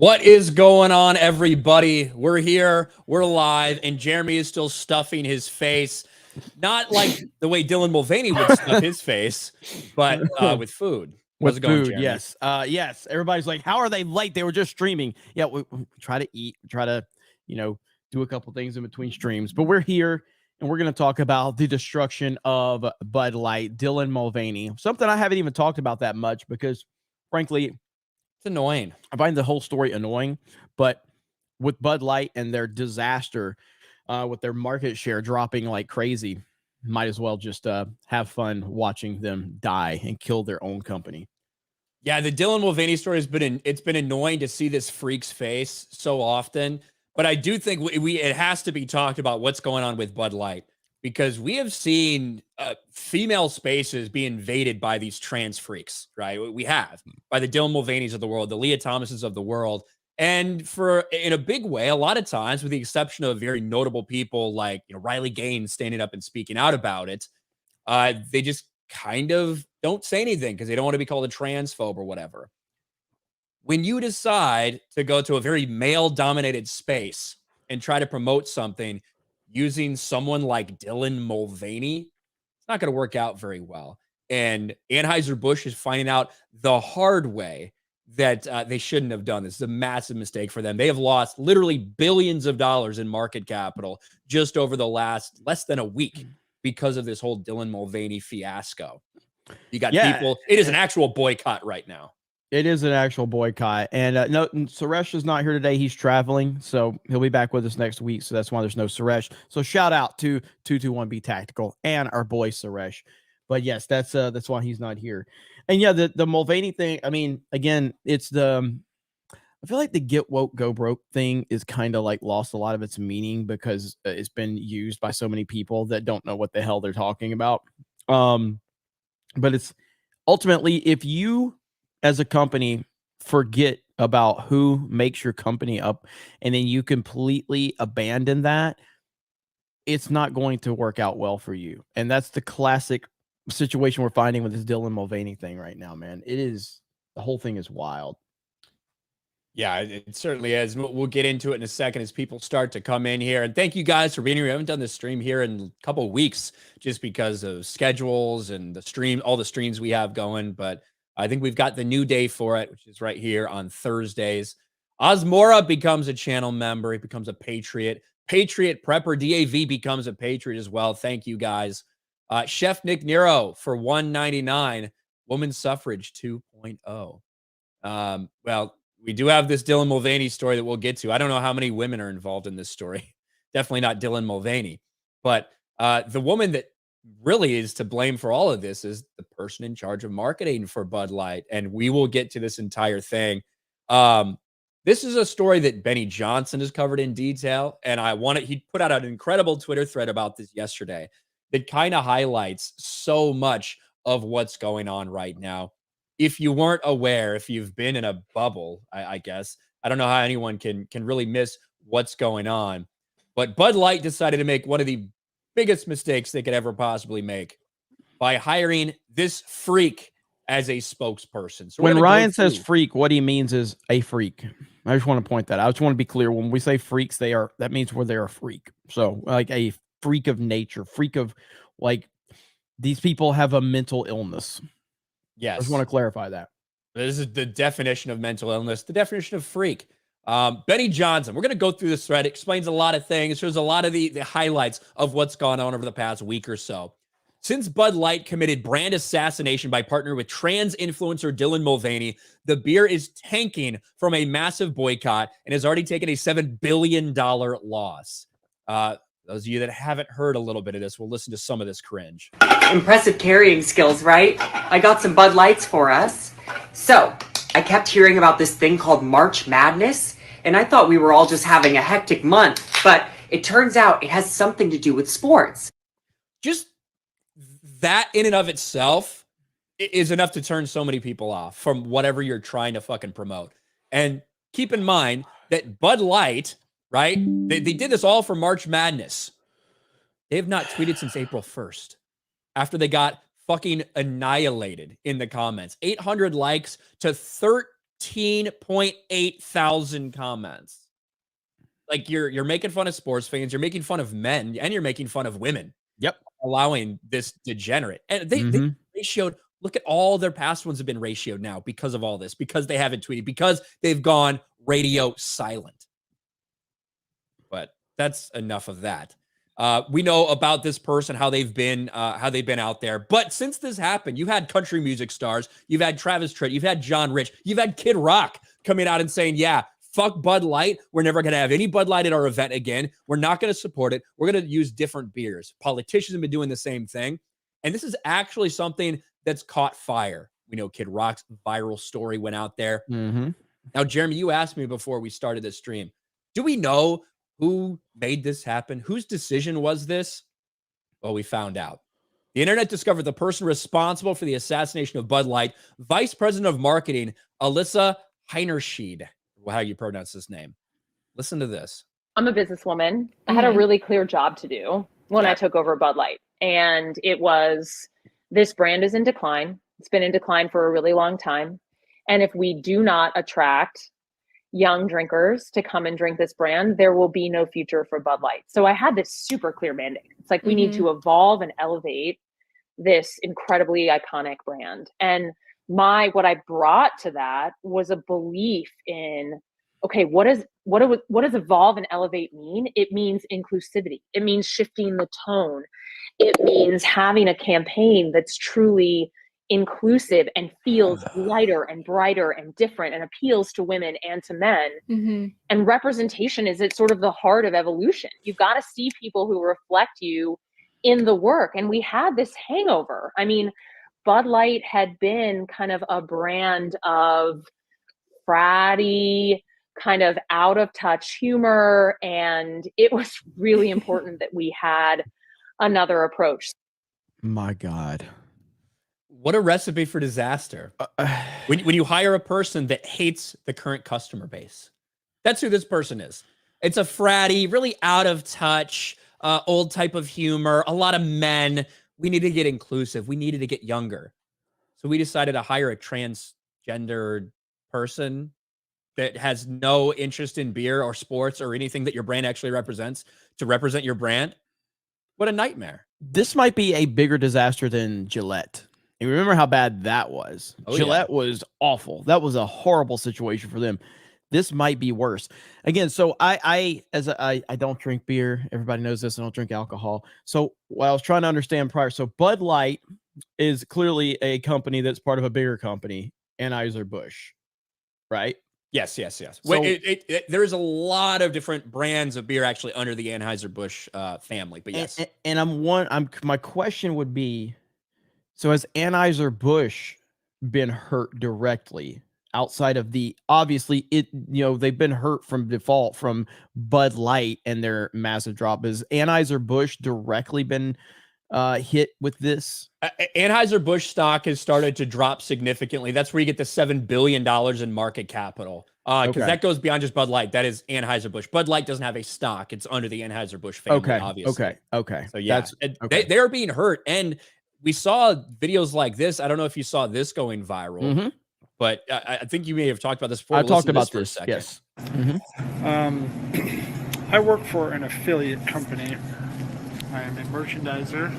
What is going on, everybody? We're here, we're live, and Jeremy is still stuffing his face. Not like the way Dylan Mulvaney would stuff his face, but with food. How's it going, food, Jeremy? yes. Yes. Everybody's like, how are they late? They were just streaming. Yeah, we try to eat, try to, do a couple things in between streams. But we're here and we're going to talk about the destruction of Bud Light, Dylan Mulvaney. Something I haven't even talked about that much because, frankly, It's annoying. I find the whole story annoying. But with Bud Light and their disaster, with their market share dropping like crazy, might as well just have fun watching them die and kill their own company. Yeah, the Dylan Mulvaney story has been it's been annoying to see this freak's face so often, but I do think it has to be talked about what's going on with Bud Light, because we have seen female spaces be invaded by these trans freaks, right? We have, by the Dylan Mulvaneys of the world, the Leah Thomases of the world, and for in a big way, a lot of times, with the exception of very notable people like Riley Gaines standing up and speaking out about it, they just kind of don't say anything because they don't want to be called a transphobe or whatever. When you decide to go to a very male-dominated space and try to promote something using someone like Dylan Mulvaney, it's not going to work out very well. And Anheuser-Busch is finding out the hard way that they shouldn't have done this. It's a massive mistake for them. They have lost literally billions of dollars in market capital just over the last less than a week because of this whole Dylan Mulvaney fiasco. You got people. It is an actual boycott right now. It is an actual boycott. And no, Suresh is not here today. He's traveling, so he'll be back with us next week. So that's why there's no Suresh. So shout out to 221B Tactical and our boy Suresh. But yes, that's why he's not here. And yeah, the Mulvaney thing, I mean, again, it's I feel like the get woke, go broke thing is kind of like lost a lot of its meaning because it's been used by so many people that don't know what the hell they're talking about. But it's ultimately, if you as a company forget about who makes your company up and then you completely abandon that, it's not going to work out well for you. And that's the classic situation we're finding with this Dylan Mulvaney thing right now, man. The whole thing is wild. Yeah, it certainly is. We'll get into it in a second as people start to come in here. And thank you guys for being here. We haven't done this stream here in a couple of weeks just because of schedules and all the streams we have going. But I think we've got the new day for it, which is right here on Thursdays. Osmora becomes a channel member. He becomes a Patriot. Patriot Prepper DAV becomes a Patriot as well. Thank you guys. Chef Nick Nero for $1.99. Women's Suffrage 2.0. Well, we do have this Dylan Mulvaney story that we'll get to. I don't know how many women are involved in this story. Definitely not Dylan Mulvaney. But the woman that really is to blame for all of this is the person in charge of marketing for Bud Light. And we will get to this entire thing. This is a story that Benny Johnson has covered in detail. And he put out an incredible Twitter thread about this yesterday that kind of highlights so much of what's going on right now. If you weren't aware, if you've been in a bubble, I guess, I don't know how anyone can really miss what's going on. But Bud Light decided to make one of the biggest mistakes they could ever possibly make by hiring this freak as a spokesperson. So when Ryan says freak, what he means is a freak. I just want to point that out. I just want to be clear. When we say freaks, that means they're a freak. So like a freak of nature, freak of like these people have a mental illness. Yes. I just want to clarify that. This is the definition of mental illness, the definition of freak. Benny Johnson, we're going to go through this thread. It explains a lot of things. Shows a lot of the highlights of what's gone on over the past week or so. Since Bud Light committed brand assassination by partnering with trans influencer Dylan Mulvaney, the beer is tanking from a massive boycott and has already taken a $7 billion loss. Those of you that haven't heard a little bit of this will listen to some of this cringe. Impressive carrying skills, right? I got some Bud Lights for us. So, I kept hearing about this thing called March Madness, and I thought we were all just having a hectic month, but it turns out it has something to do with sports. Just that in and of itself is enough to turn so many people off from whatever you're trying to fucking promote. And keep in mind that Bud Light, right? They did this all for March Madness. They have not tweeted since April 1st after they got fucking annihilated in the comments. 800 likes to 15.8 thousand comments. Like you're making fun of sports fans, you're making fun of men, and you're making fun of women. Yep. Allowing this degenerate. And they ratioed, look at all their past ones have been ratioed now because of all this, because they haven't tweeted, because they've gone radio silent. But that's enough of that. We know about this person, how they've been out there. But since this happened, you've had country music stars, you've had Travis Tritt, you've had John Rich, you've had Kid Rock coming out and saying, yeah, fuck Bud Light. We're never going to have any Bud Light at our event again. We're not going to support it. We're going to use different beers. Politicians have been doing the same thing. And this is actually something that's caught fire. We know Kid Rock's viral story went out there. Now, Jeremy, you asked me before we started this stream, do we know who made this happen? Whose decision was this? Well, we found out. The internet discovered the person responsible for the assassination of Bud Light, Vice President of Marketing, Alyssa Heinerscheid. How you pronounce this name. Listen to this. I'm a businesswoman. I had a really clear job to do when I took over Bud Light. And it was, this brand is in decline. It's been in decline for a really long time. And if we do not attract young drinkers to come and drink this brand, there will be no future for Bud Light. So I had this super clear mandate. It's like, we need to evolve and elevate this incredibly iconic brand. And what I brought to that was a belief in, okay, what does evolve and elevate mean? It means inclusivity. It means shifting the tone. It means having a campaign that's truly inclusive and feels lighter and brighter and different and appeals to women and to men. And representation is at sort of the heart of evolution. You've got to see people who reflect you in the work. And we had this hangover. I mean, Bud Light had been kind of a brand of fratty, kind of out of touch humor. And it was really important that we had another approach. My God. What a recipe for disaster. When you hire a person that hates the current customer base, that's who this person is. It's a fratty, really out of touch, old type of humor, a lot of men. We needed to get inclusive. We needed to get younger. So we decided to hire a transgender person that has no interest in beer or sports or anything that your brand actually represents to represent your brand. What a nightmare. This might be a bigger disaster than Gillette. And remember how bad that was. Gillette was awful. That was a horrible situation for them. This might be worse. Again, so I don't drink beer. Everybody knows this. I don't drink alcohol. So what I was trying to understand prior. So Bud Light is clearly a company that's part of a bigger company, Anheuser-Busch, right? Yes. So, there's a lot of different brands of beer actually under the Anheuser-Busch family, but yes. My question would be, so has Anheuser-Busch been hurt directly outside of obviously they've been hurt from default from Bud Light and their massive drop. Has Anheuser-Busch directly been hit with this? Anheuser-Busch stock has started to drop significantly. That's where you get the $7 billion in market capital. Because that goes beyond just Bud Light. That is Anheuser-Busch. Bud Light doesn't have a stock. It's under the Anheuser-Busch family, obviously. Okay. So yeah, they are being hurt. And we saw videos like this. I don't know if you saw this going viral, but I think you may have talked about this before. I talked about this for a second. Yes. I work for an affiliate company. I am a merchandiser,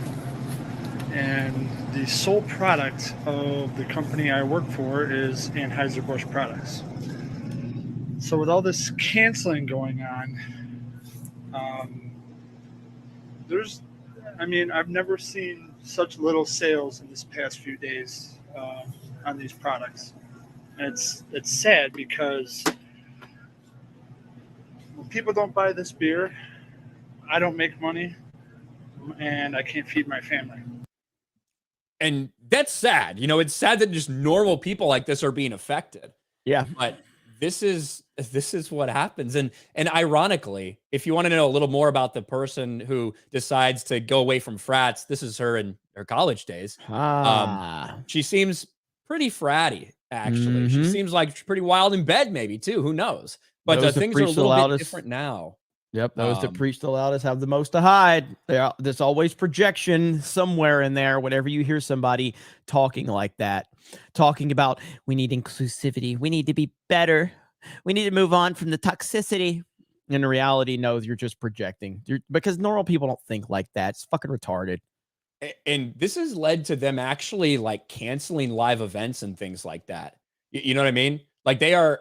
and the sole product of the company I work for is Anheuser-Busch products. So with all this canceling going on, I've never seen such little sales in this past few days on these products. And it's sad because when people don't buy this beer, I don't make money and I can't feed my family. And that's sad. It's sad that just normal people like this are being affected. Yeah. But this is what happens. And ironically, if you want to know a little more about the person who decides to go away from frats, this is her in her college days. She seems pretty fratty, actually. She seems like pretty wild in bed, maybe too. Who knows? But things are a little bit different now. Yep, those that preach the loudest have the most to hide. There's always projection somewhere in there whenever you hear somebody talking like that, talking about we need inclusivity, we need to be better, we need to move on from the toxicity. In reality, no, you're just projecting. Because normal people don't think like that. It's fucking retarded. And this has led to them actually like canceling live events and things like that. You know what I mean? Like they're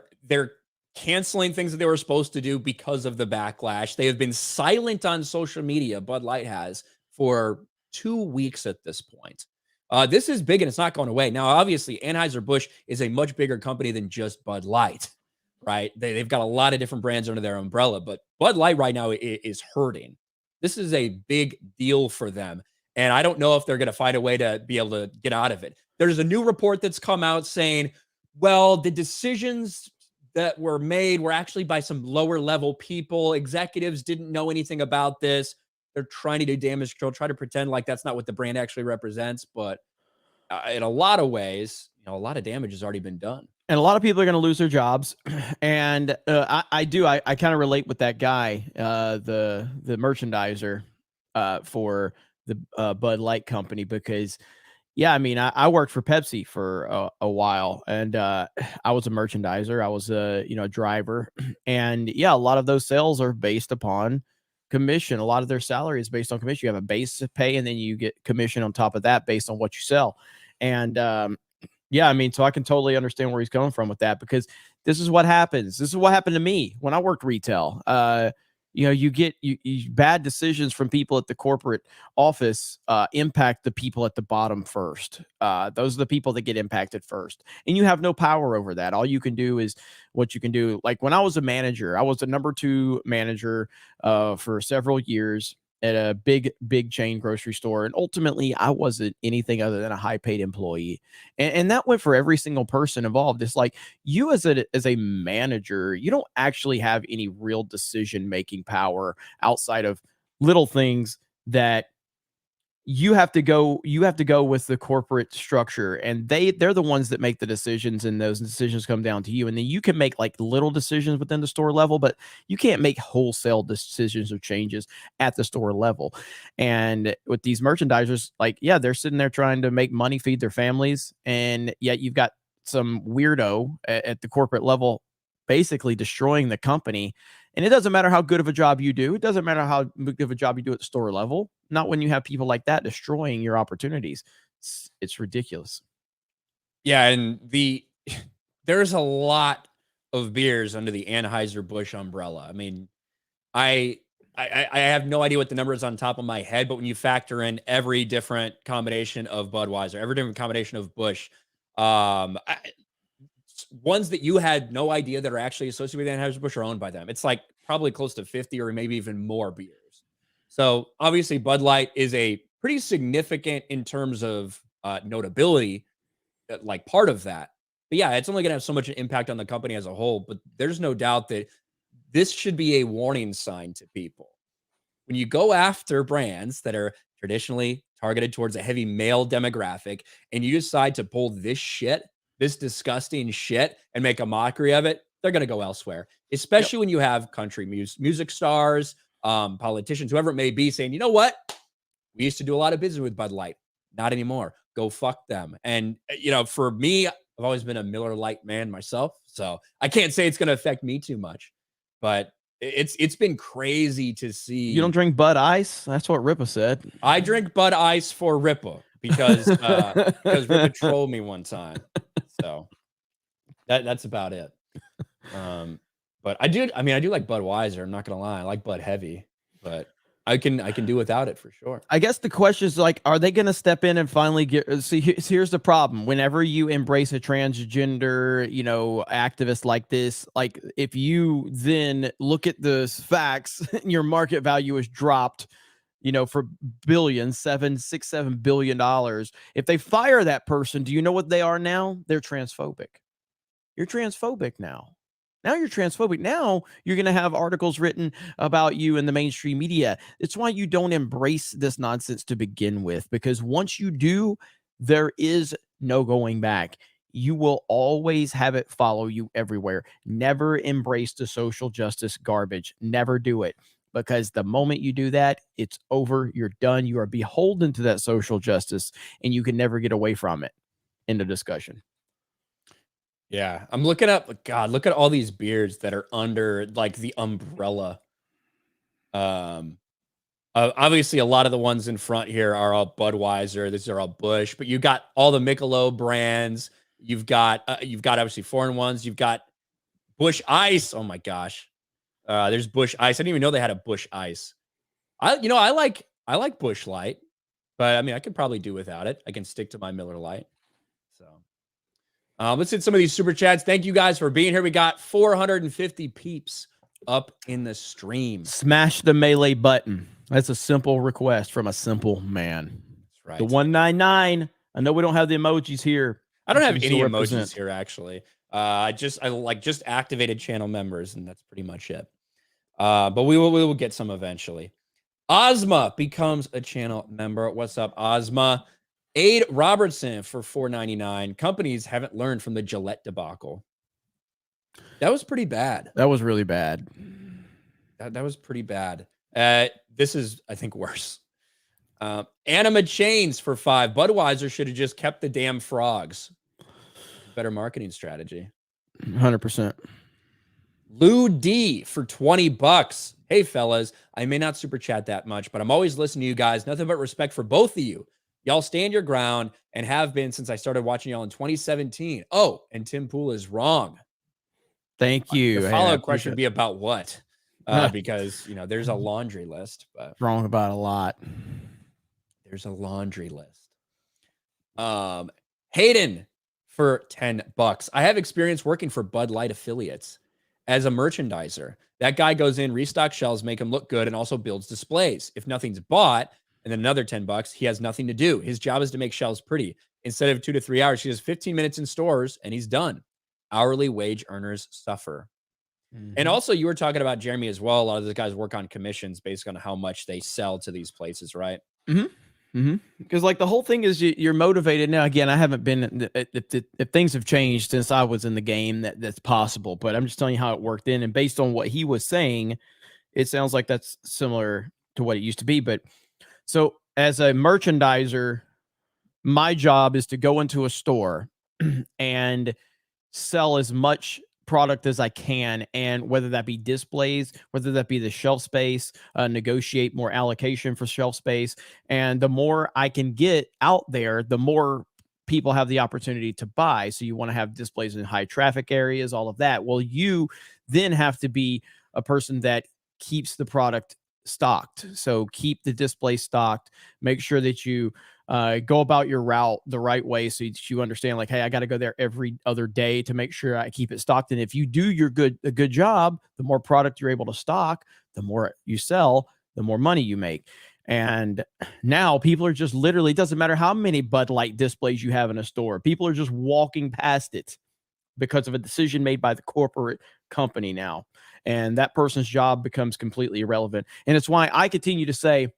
canceling things that they were supposed to do because of the backlash. They have been silent on social media, Bud Light has, for 2 weeks at this point. This is big and it's not going away. Now, obviously, Anheuser-Busch is a much bigger company than just Bud Light, right? They've got a lot of different brands under their umbrella, but Bud Light right now is hurting. This is a big deal for them. And I don't know if they're going to find a way to be able to get out of it. There's a new report that's come out saying, well, the decisions that were made were actually by some lower level people. Executives didn't know anything about this. They're trying to do damage control, try to pretend like that's not what the brand actually represents. But in a lot of ways, a lot of damage has already been done. And a lot of people are going to lose their jobs. And I kind of relate with that guy, the merchandiser for the Bud Light company, because yeah, I mean, I worked for Pepsi for a while, and I was a merchandiser. I was a driver, and yeah, a lot of those sales are based upon commission. A lot of their salary is based on commission. You have a base pay, and then you get commission on top of that based on what you sell. And yeah, I mean, so I can totally understand where he's coming from with that, because this is what happens. This is what happened to me when I worked retail. You get bad decisions from people at the corporate office impact the people at the bottom first. Those are the people that get impacted first. And you have no power over that. All you can do is what you can do. Like when I was a manager, I was the number 2 manager for several years at a big chain grocery store. And ultimately, I wasn't anything other than a high paid employee. And that went for every single person involved. It's like you as a manager, you don't actually have any real decision making power outside of little things that you have to go with the corporate structure, and they're the ones that make the decisions, and those decisions come down to you. And then you can make like little decisions within the store level, but you can't make wholesale decisions or changes at the store level. And with these merchandisers, like, yeah, they're sitting there trying to make money, feed their families, and yet you've got some weirdo at the corporate level basically destroying the company. And it doesn't matter how good of a job you do. It doesn't matter how good of a job you do at the store level. Not when you have people like that destroying your opportunities. It's ridiculous. Yeah, and there's a lot of beers under the Anheuser-Busch umbrella. I mean, I have no idea what the number is on top of my head, but when you factor in every different combination of Budweiser, every different combination of Busch, ones that you had no idea that are actually associated with Anheuser-Busch are owned by them. It's like probably close to 50 or maybe even more beers. So obviously Bud Light is a pretty significant in terms of notability, like part of that. But yeah, it's only going to have so much impact on the company as a whole. But there's no doubt that this should be a warning sign to people. When you go after brands that are traditionally targeted towards a heavy male demographic and you decide to pull this shit, this disgusting shit, and make a mockery of it, they're going to go elsewhere, especially when you have country music stars, politicians, whoever it may be, saying, you know what? We used to do a lot of business with Bud Light. Not anymore. Go fuck them. And, for me, I've always been a Miller Lite man myself. So I can't say it's going to affect me too much. But it's been crazy to see. You don't drink Bud Ice? That's what Ripa said. I drink Bud Ice for Ripa because Ripa trolled me one time. So that's about it. But I do like Budweiser. I'm not gonna lie. I like Bud Heavy, but I can do without it for sure. I guess the question is like, are they going to step in and finally here's the problem. Whenever you embrace a transgender, activist like this, like if you then look at the facts, your market value is dropped, for billions, $7 billion. If they fire that person, do you know what they are now? They're transphobic. You're transphobic now. Now you're transphobic. Now you're going to have articles written about you in the mainstream media. It's why you don't embrace this nonsense to begin with, because once you do, there is no going back. You will always have it follow you everywhere. Never embrace the social justice garbage. Never do it. because the moment you do that, it's over. You're done. You are beholden to that social justice, and you can never get away from it. End of discussion. Yeah, I'm looking up. God, look at all these beers that are under like the umbrella. Obviously, a lot of the ones in front here are all Budweiser. These are all Busch, but you got all the Michelob brands. You've got obviously foreign ones. You've got Busch Ice. Oh my gosh, there's Busch Ice. I didn't even know they had a Busch Ice. I like Busch Light, but I mean I could probably do without it. I can stick to my Miller Lite. So let's hit some of these super chats. Thank you guys for being here. We got 450 peeps up in the stream. Smash the melee button. That's a simple request from a simple man. That's right. The 199. I know we don't have the emojis here. I don't have any emojis here actually. I just activated channel members, and that's pretty much it. But we will get some eventually. Ozma becomes a channel member. What's up, Ozma? Aid Robertson for $4.99. Companies haven't learned from the Gillette debacle. That was pretty bad. That was really bad. That was pretty bad. This is, I think, worse. Anima Chains for $5. Budweiser should have just kept the damn frogs. Better marketing strategy. 100%. Lou D for $20. Hey, fellas, I may not super chat that much, but I'm always listening to you guys. Nothing but respect for both of you. Y'all stand your ground and have been since I started watching y'all in 2017. Oh, and Tim Pool is wrong. Thank you. The follow-up question would be about what? Because, there's a laundry list. But wrong about a lot. There's a laundry list. Hayden for $10. I have experience working for Bud Light affiliates as a merchandiser. That guy goes in, restock shelves, make them look good, and also builds displays. If nothing's bought, and then another $10, he has nothing to do. His job is to make shelves pretty. Instead of 2 to 3 hours, he has 15 minutes in stores, and he's done. Hourly wage earners suffer. And also, you were talking about, Jeremy, as well. A lot of these guys work on commissions based on how much they sell to these places, right? Because like the whole thing is you're motivated. Now, again, I haven't been, if things have changed since I was in the game, that's possible. But I'm just telling you how it worked in. And based on what he was saying, it sounds like that's similar to what it used to be. But so as a merchandiser, my job is to go into a store and sell as much product as I can, and whether that be displays, whether that be the shelf space, negotiate more allocation for shelf space. And the more I can get out there, the more people have the opportunity to buy. So you want to have displays in high traffic areas, all of that. Well, you then have to be a person that keeps the product stocked. So keep the display stocked, make sure that you go about your route the right way, so you understand, like, hey, I got to go there every other day to make sure I keep it stocked. And if you do a good job, the more product you're able to stock, the more you sell, the more money you make. And now people are just literally, it doesn't matter how many Bud Light displays you have in a store, people are just walking past it because of a decision made by the corporate company now. And that person's job becomes completely irrelevant. And it's why I continue to say,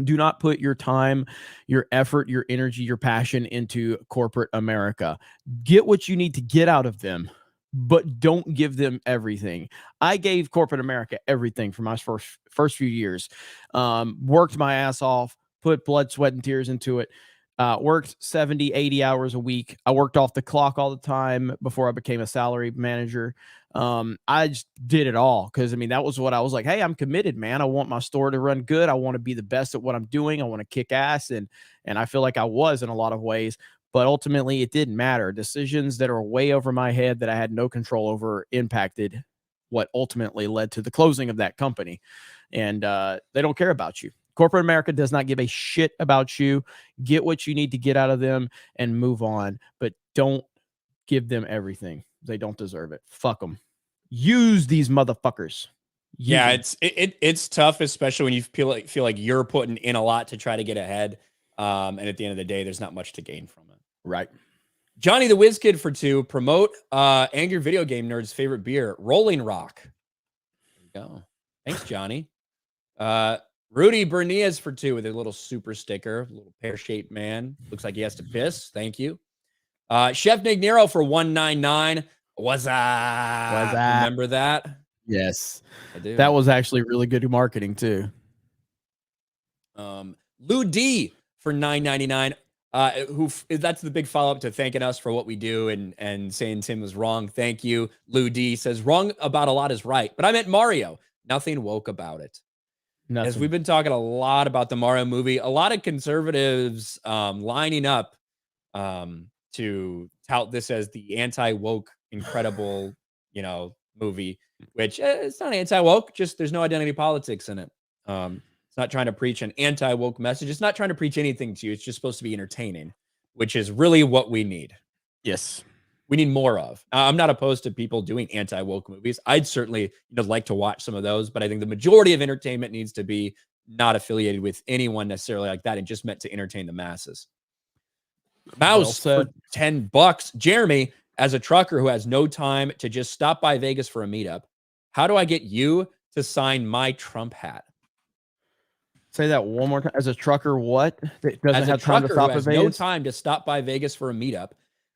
do not put your time, your effort, your energy, your passion into corporate America. Get what you need to get out of them, but don't give them everything. I gave corporate America everything for my first few years. Worked my ass off, put blood, sweat, and tears into it. Worked 70, 80 hours a week. I worked off the clock all the time before I became a salary manager. I just did it all because, I mean, that was what I was like, hey, I'm committed, man. I want my store to run good. I want to be the best at what I'm doing. I want to kick ass. And I feel like I was in a lot of ways, but ultimately it didn't matter. Decisions that are way over my head that I had no control over impacted what ultimately led to the closing of that company. And they don't care about you. Corporate America does not give a shit about you. Get what you need to get out of them and move on, but don't give them everything. They don't deserve it. Fuck them. Use these motherfuckers. Yeah, it's tough, especially when you feel like you're putting in a lot to try to get ahead. And at the end of the day, there's not much to gain from it. Right. Johnny the Whiz Kid for $2. Promote Angry Video Game Nerd's favorite beer, Rolling Rock. There you go. Thanks, Johnny. Rudy Bernias for $2 with a little super sticker, a little pear-shaped man. Looks like he has to piss. Thank you. Chef Nick Nero for $1.99. What's up? Remember that? Yes. I do. That was actually really good marketing too. Lou D for $9.99. That's the big follow-up to thanking us for what we do and saying Tim was wrong. Thank you. Lou D says wrong about a lot is right, but I meant Mario. Nothing woke about it. Nothing. As we've been talking a lot about the Mario movie, a lot of conservatives lining up to tout this as the anti-woke, incredible, movie, which it's not anti-woke, just there's no identity politics in it. It's not trying to preach an anti-woke message. It's not trying to preach anything to you. It's just supposed to be entertaining, which is really what we need. Yes. We need more of. I'm not opposed to people doing anti-woke movies. I'd certainly like to watch some of those, but I think the majority of entertainment needs to be not affiliated with anyone necessarily like that and just meant to entertain the masses. Mouse for $10. Jeremy, as a trucker who has no time to just stop by Vegas for a meetup, how do I get you to sign my Trump hat? Say that one more time. As a trucker, what? That doesn't As have a time to trucker stop who at has Vegas? no time to stop by Vegas for a meetup,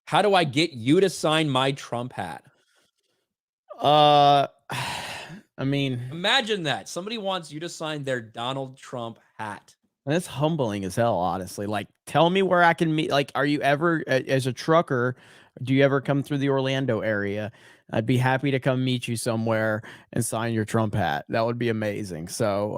how do I get you to sign my Trump hat? I mean, imagine that somebody wants you to sign their Donald Trump hat. That's humbling as hell, honestly. Like, tell me where I can meet. Like, are you ever, as a trucker, do you ever come through the Orlando area? I'd be happy to come meet you somewhere and sign your Trump hat. That would be amazing. So,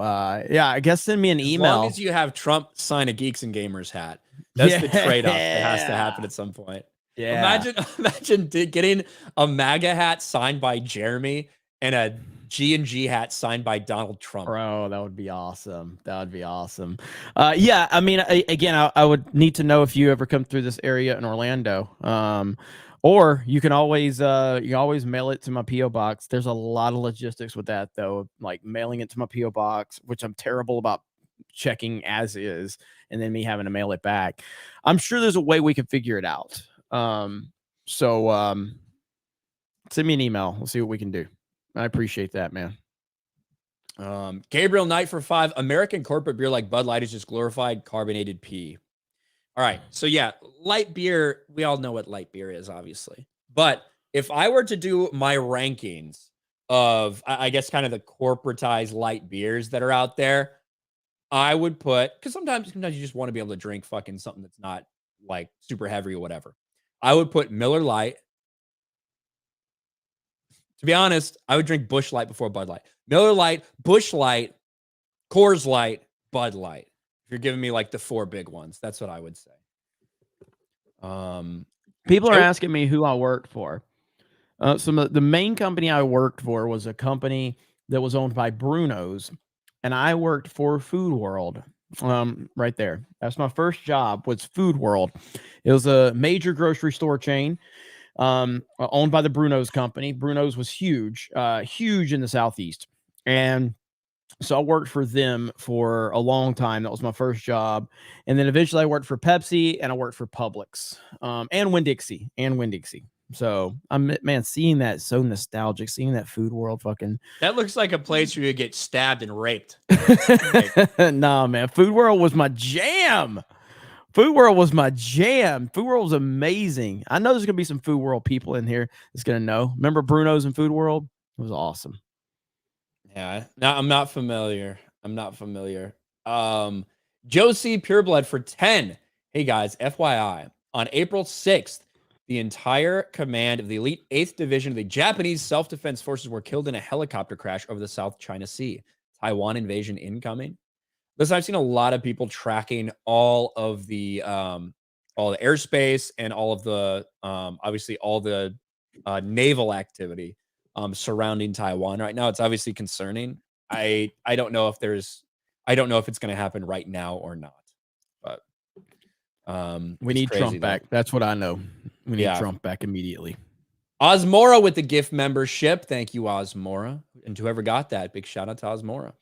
yeah, I guess send me an email. As long as you have Trump sign a Geeks and Gamers hat. That's the trade-off that has to happen at some point. Yeah. Imagine getting a MAGA hat signed by Jeremy and a G&G hat signed by Donald Trump. Bro, that would be awesome. That would be awesome. Yeah, I mean, I would need to know if you ever come through this area in Orlando. Or you can always mail it to my P.O. box. There's a lot of logistics with that, though, like mailing it to my P.O. box, which I'm terrible about checking as is, and then me having to mail it back. I'm sure there's a way we can figure it out. So send me an email. We'll see what we can do. I appreciate that, man. Gabriel Knight for $5. American corporate beer like Bud Light is just glorified carbonated pee. All right. So yeah, light beer, we all know what light beer is, obviously. But if I were to do my rankings of, I guess, kind of the corporatized light beers that are out there, I would put, because sometimes you just want to be able to drink fucking something that's not like super heavy or whatever. I would put Miller Lite. To be honest, I would drink Busch Light before Bud Light. Miller Lite, Busch Light, Coors Light, Bud Light. If you're giving me like the four big ones, that's what I would say. People are asking me who I worked for. So the main company I worked for was a company that was owned by Bruno's, and I worked for Food World. Right there. That's my first job, was Food World. It was a major grocery store chain, owned by the Bruno's company. Bruno's was huge in the Southeast. And so I worked for them for a long time. That was my first job. And then eventually I worked for Pepsi, and I worked for Publix, and Winn-Dixie. So man, seeing that, so nostalgic, seeing that Food World fucking. That looks like a place where you get stabbed and raped. Nah, man, Food World was my jam. Food World was amazing. I know there's gonna be some Food World people in here that's gonna know. Remember Bruno's and Food World? It was awesome. Yeah, no, I'm not familiar. Josie Pureblood for 10. Hey guys, FYI, on April 6th, the entire command of the elite 8th Division of the Japanese Self-Defense Forces were killed in a helicopter crash over the South China Sea. Taiwan invasion incoming. Listen, I've seen a lot of people tracking all the airspace and all of the obviously all the naval activity surrounding Taiwan right now. It's obviously concerning. I don't know if it's going to happen right now or not. But we need Trump back. That's what I know. We need Trump back immediately. Osmora with the gift membership. Thank you, Osmora. And whoever got that, big shout out to Osmora.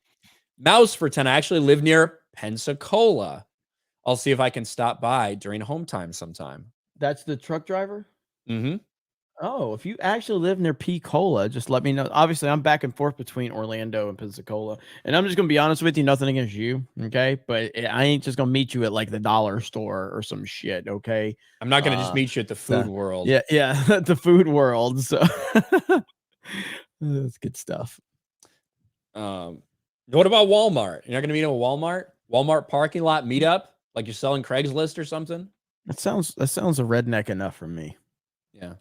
Mouse for 10. I actually live near Pensacola. I'll see if I can stop by during home time sometime. That's the truck driver? Mm-hmm. Oh, if you actually live near Pensacola, just let me know. Obviously, I'm back and forth between Orlando and Pensacola. And I'm just going to be honest with you, nothing against you, okay? But I ain't just going to meet you at like the dollar store or some shit, okay? I'm not going to just meet you at the Food World. Yeah, the Food World. So That's good stuff. What about Walmart? You're not going to meet at a Walmart parking lot meetup, like you're selling Craigslist or something? That sounds a redneck enough for me. Yeah.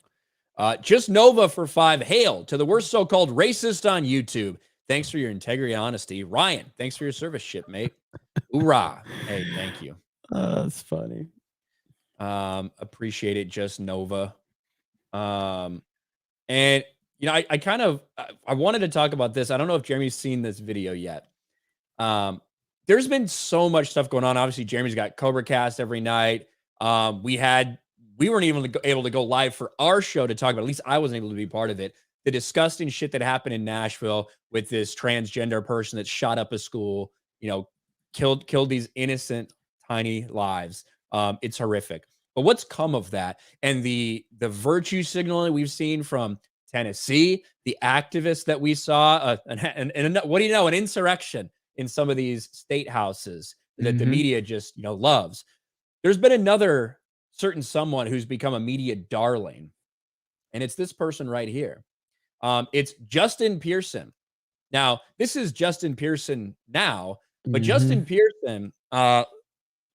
Just Nova for 5. Hail to the worst so-called racist on YouTube. Thanks for your integrity and honesty. Ryan, thanks for your service, shipmate. Hoorah. Hey, thank you. That's funny. Appreciate it, Just Nova. And you know, I wanted to talk about this. I don't know if Jeremy's seen this video yet. There's been so much stuff going on. Obviously, Jeremy's got Cobra Cast every night. We weren't even able to go live for our show to talk about, at least I wasn't able to be part of it, the disgusting shit that happened in Nashville with this transgender person that shot up a school, you know, killed these innocent tiny lives. It's horrific. But what's come of that, and the virtue signaling we've seen from Tennessee, the activists that we saw, and what do you know, an insurrection in some of these state houses that the media just, you know, loves. There's been another certain someone who's become a media darling, and it's this person right here. It's Justin Pearson. Now, this is Justin Pearson now, but Justin Pearson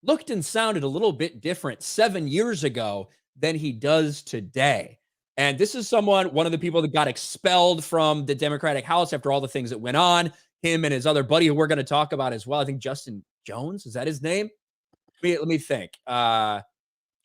looked and sounded a little bit different 7 years ago than he does today. And this is one of the people that got expelled from the Democratic House after all the things that went on. Him and his other buddy, who we're going to talk about as well. I think Justin Jones, is that his name? Let me think.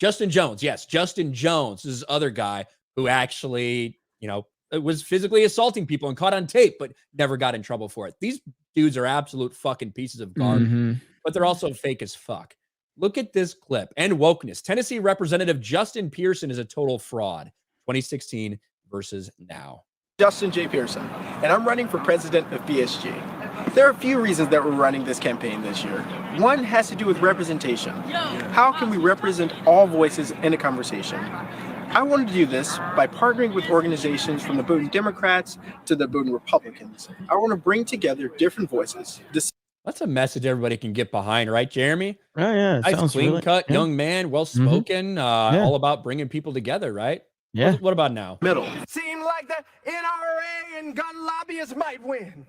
Justin Jones. Yes, Justin Jones is this other guy who actually, you know, was physically assaulting people and caught on tape, but never got in trouble for it. These dudes are absolute fucking pieces of garbage, but they're also fake as fuck. Look at this clip. And wokeness. Tennessee Representative Justin Pearson is a total fraud. 2016 versus now. Justin J. Pearson, and I'm running for president of BSG. There are a few reasons that we're running this campaign this year. One has to do with representation. How can we represent all voices in a conversation? I wanted to do this by partnering with organizations from the Bowdoin Democrats to the Bowdoin Republicans. I want to bring together different voices. That's a message everybody can get behind, right, Jeremy? Oh, yeah. Nice, clean-cut, young man, well-spoken, all about bringing people together, right? Yeah. What about now? Middle. Seemed like the NRA and gun lobbyists might win.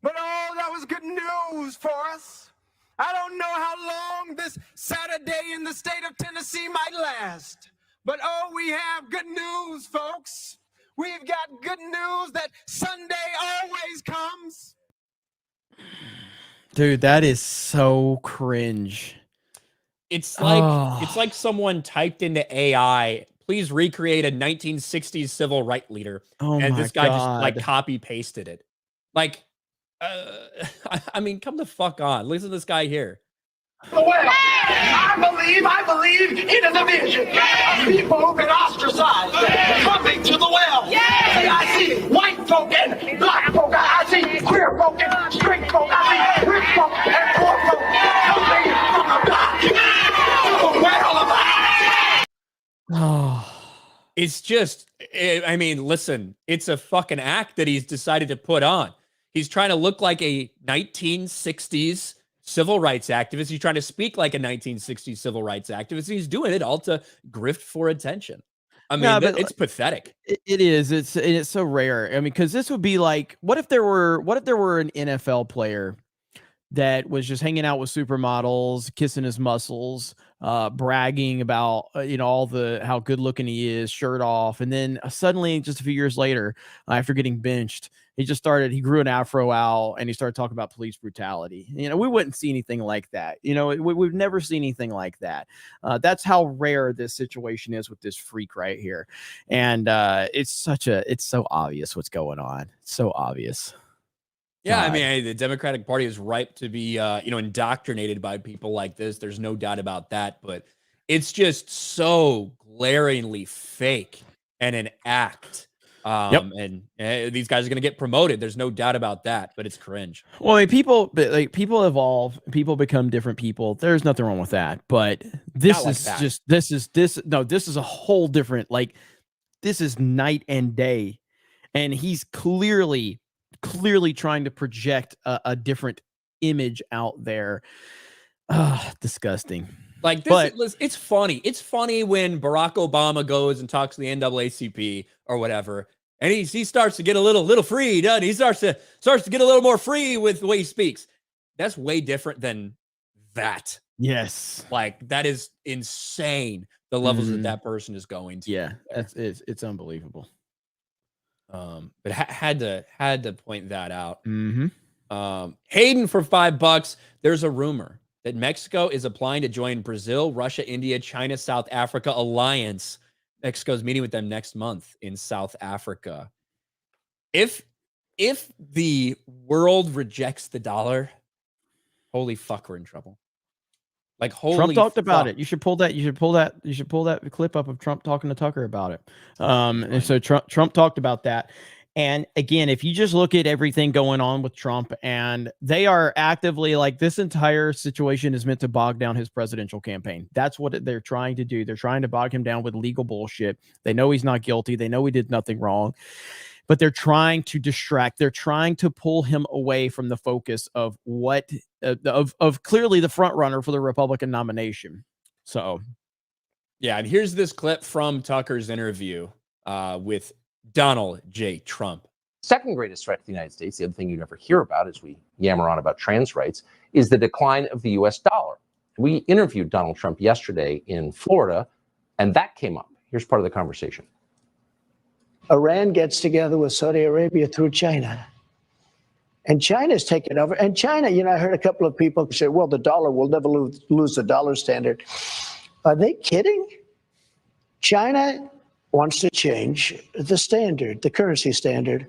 But oh, that was good news for us. I don't know how long this Saturday in the state of Tennessee might last. But oh, we have good news, folks. We've got good news that Sunday always comes. Dude, that is so cringe. It's like someone typed into AI, please recreate a 1960s civil rights leater. And this guy just like copy pasted it. Like, I mean, come the fuck on. Listen to this guy here. Well, I believe in a division. People who've been ostracized coming to the well. I see white folk and black folk. I see queer folk and straight folk. I see rich folk and poor folk coming from the block. The well of us. Oh. It's just, I mean, listen, it's a fucking act that he's decided to put on. He's trying to look like a 1960s civil rights activist. He's trying to speak like a 1960s civil rights activist. He's doing it all to grift for attention. I mean, it's pathetic. It is. It's so rare. I mean, because this would be like, what if there were an NFL player that was just hanging out with supermodels, kissing his muscles, bragging about how good looking he is, shirt off, and then suddenly, just a few years later, after getting benched, he grew an afro out and he started talking about police brutality. We wouldn't see anything like that. We've never seen anything like that. That's how rare this situation is with this freak right here. And it's so obvious what's going on. So obvious. Yeah, I mean, the Democratic Party is ripe to be, indoctrinated by people like this. There's no doubt about that. But it's just so glaringly fake and an act. And these guys are going to get promoted. There's no doubt about that. But it's cringe. Well, I mean, people evolve. People become different people. There's nothing wrong with that. But this is a whole different. This is night and day, and he's clearly trying to project a different image out there. Disgusting. It's funny. It's funny when Barack Obama goes and talks to the NAACP or whatever, And he starts to get a little free, doesn't he? He starts to get a little more free with the way he speaks. That's way different than that. Yes. Like, that is insane, the levels that person is going to. Yeah, it's unbelievable. But had to point that out. Mm-hmm. Hayden for $5. There's a rumor that Mexico is applying to join Brazil, Russia, India, China, South Africa alliance. Mexico's meeting with them next month in South Africa. If the world rejects the dollar, holy fuck, we're in trouble. Like, holy Trump talked about fuck. it. You should pull that clip up of Trump talking to Tucker about it. And so Trump talked about that. And again, if you just look at everything going on with Trump, and they are actively, like, this entire situation is meant to bog down his presidential campaign. That's what they're trying to do. They're trying to bog him down with legal bullshit. They know he's not guilty. They know he did nothing wrong, but they're trying to distract. They're trying to pull him away from the focus of what of clearly the front runner for the Republican nomination. So, yeah. And here's this clip from Tucker's interview with Donald J. Trump. Second greatest threat to the United States, the other thing you never hear about as we yammer on about trans rights, is the decline of the U.S. dollar. We interviewed Donald Trump yesterday in Florida, and that came up. Here's part of the conversation. Iran gets together with Saudi Arabia through China. And China's taken over. And China, I heard a couple of people say, well, the dollar will never lose the dollar standard. Are they kidding? China wants to change the standard, the currency standard.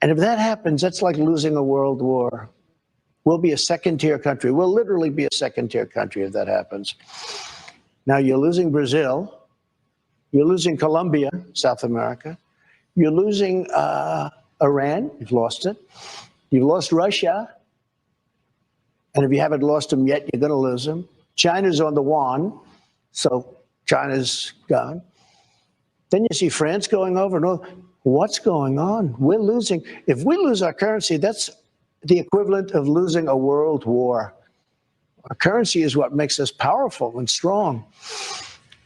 And if that happens, that's like losing a world war. We'll be a second-tier country. We'll literally be a second-tier country if that happens. Now, you're losing Brazil. You're losing Colombia, South America. You're losing Iran. You've lost it. You've lost Russia. And if you haven't lost them yet, you're going to lose them. China's on the yuan, so China's gone. Then you see France going over. No, what's going on? We're losing. If we lose our currency, that's the equivalent of losing a world war. Our currency is what makes us powerful and strong.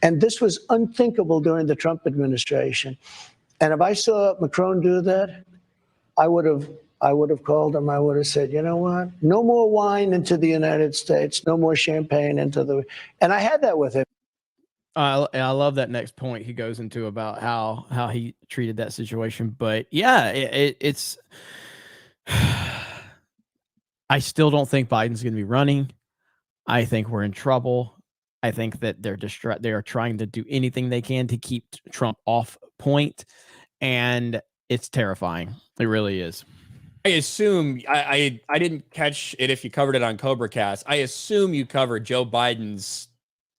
And this was unthinkable during the Trump administration. And if I saw Macron do that, I would have called him. I would have said, you know what? No more wine into the United States. No more champagne into the. And I had that with him. I love that next point he goes into about how he treated that situation. But yeah, it's. I still don't think Biden's going to be running. I think we're in trouble. I think that they are trying to do anything they can to keep Trump off point, and it's terrifying. It really is. I assume I didn't catch it if you covered it on CobraCast. I assume you covered Joe Biden's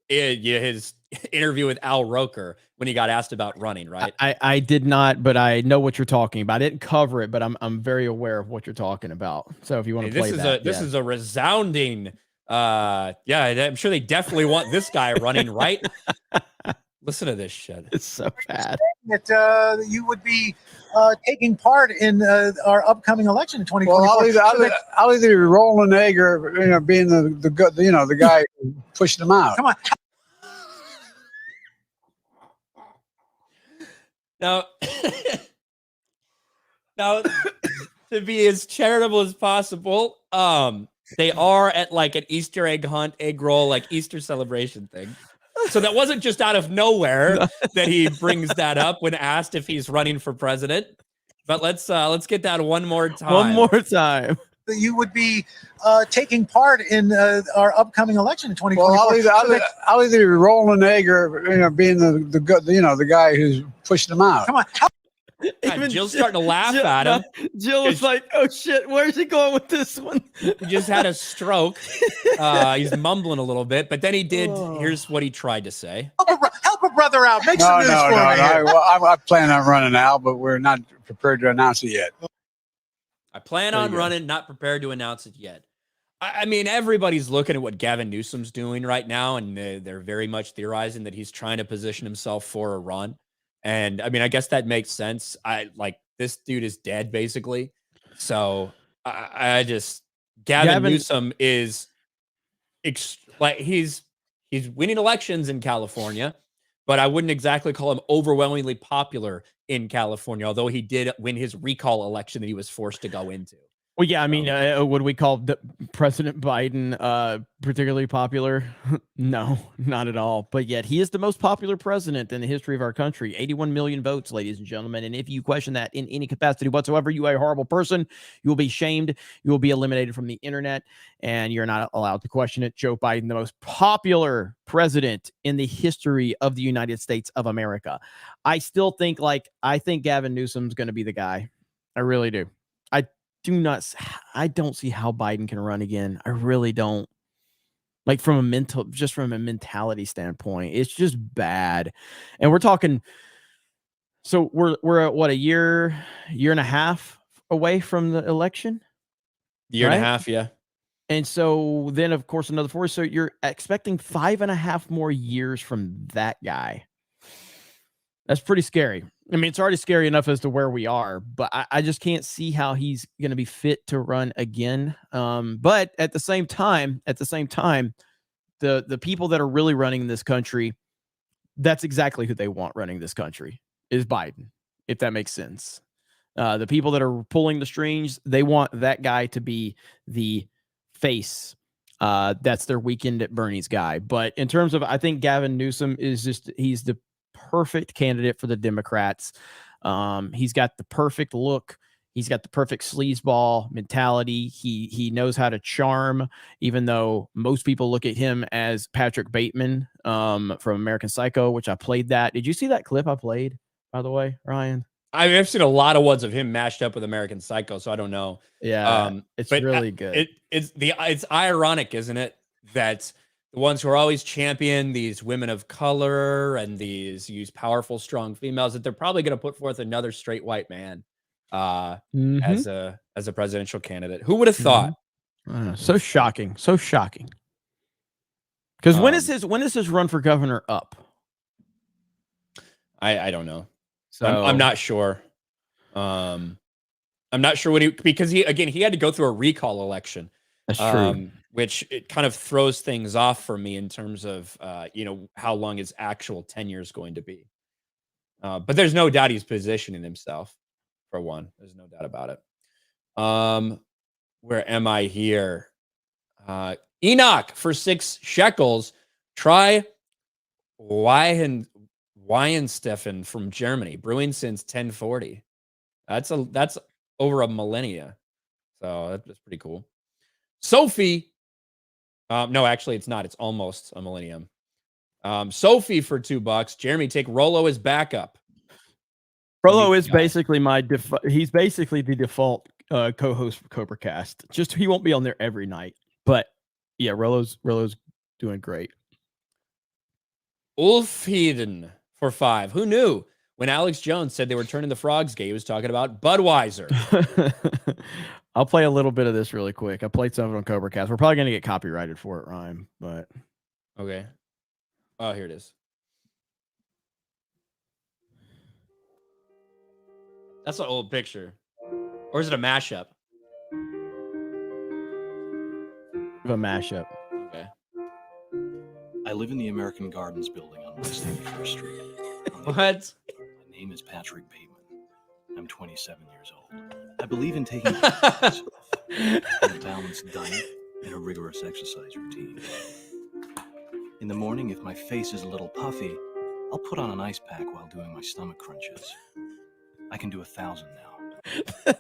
his interview with Al Roker when he got asked about running, right? I did not, but I know what you're talking about. I didn't cover it, but I'm very aware of what you're talking about. So if you want to play this is a resounding. Yeah, I'm sure they definitely want this guy running, right? Listen to this shit. It's so bad. That you would be taking part in our upcoming election in 2024. Well, I'll either be rolling an egg or being the guy who pushed them out. Come on. Now, to be as charitable as possible, they are at like an Easter egg hunt, egg roll, like Easter celebration thing. So that wasn't just out of nowhere that he brings that up when asked if he's running for president. But let's get that one more time. One more time. That you would be taking part in our upcoming election in 2024. Well, I'll either be rolling an egg or being the guy who's pushed them out. Come on. God, Jill's starting to laugh at him. Jill was like, "Oh shit, where's he going with this one?" He just had a stroke. He's mumbling a little bit, but then he did. Here's what he tried to say: Help a brother out. Make some news for me. I plan on running out, but we're not prepared to announce it yet. I plan on running, not prepared to announce it yet. I mean, everybody's looking at what Gavin Newsom's doing right now, and they're very much theorizing that he's trying to position himself for a run. And I mean, I guess that makes sense. This dude is dead basically. So I just, Gavin Newsom is he's winning elections in California, but I wouldn't exactly call him overwhelmingly popular in California, although he did win his recall election that he was forced to go into. Well, yeah, I mean, would we call President Biden particularly popular? No, not at all. But yet he is the most popular president in the history of our country. 81 million votes, ladies and gentlemen. And if you question that in any capacity whatsoever, you are a horrible person. You will be shamed. You will be eliminated from the internet, and you're not allowed to question it. Joe Biden, the most popular president in the history of the United States of America. I still think, I think Gavin Newsom's going to be the guy. I really do. I don't see how Biden can run again. I really don't. Like from a mentality standpoint, it's just bad. And we're talking, so we're at what, a year and a half away from the election? Year and a half, yeah. And so then of course another 4. So you're expecting 5.5 more years from that guy. That's pretty scary. I mean, it's already scary enough as to where we are, but I just can't see how he's going to be fit to run again. But at the same time, the people that are really running this country, that's exactly who they want running this country, is Biden, if that makes sense. The people that are pulling the strings, they want that guy to be the face. That's their weekend at Bernie's guy. But in terms of, I think Gavin Newsom he's the perfect candidate for the Democrats. He's got the perfect look. He's got the perfect sleazeball mentality. He knows how to charm, even though most people look at him as Patrick Bateman from American Psycho, which I played that. Did you see that clip I played, by the way, Ryan? I've seen a lot of ones of him mashed up with American Psycho, so I don't know. Yeah, it's really good. It's ironic, isn't it, that the ones who are always champion these women of color and use powerful, strong females, that they're probably going to put forth another straight white man as a presidential candidate. Who would have thought? So shocking. So shocking. Because when is his run for governor up? I don't know. So I'm not sure. I'm not sure because he had to go through a recall election. That's true. Which it kind of throws things off for me in terms of how long his actual tenure is going to be. But there's no doubt he's positioning himself for one. There's no doubt about it. Where am I here? Enoch for 6 shekels. Try Weihenstephan from Germany, brewing since 1040. That's over a millennia. So that's pretty cool. Sophie. No, actually, it's not. It's almost a millennium. Sophie for $2. Jeremy, take Rollo as backup. Rollo is basically he's basically the default co-host for CobraCast. Just he won't be on there every night, but yeah, Rollo's doing great. Ulf Heden for 5. Who knew when Alex Jones said they were turning the frogs gay? He was talking about Budweiser. I'll play a little bit of this really quick. I played some of it on CobraCast. We're probably going to get copyrighted for it, Ryan, but okay. Oh, here it is. That's an old picture. Or is it a mashup? A mashup. Okay. I live in the American Gardens building on West 81st Street. What? My name is Patrick Bateman. I'm 27 years old. I believe in taking care of myself, a balanced diet, and a rigorous exercise routine. In the morning, if my face is a little puffy, I'll put on an ice pack while doing my stomach crunches. I can do 1,000 now.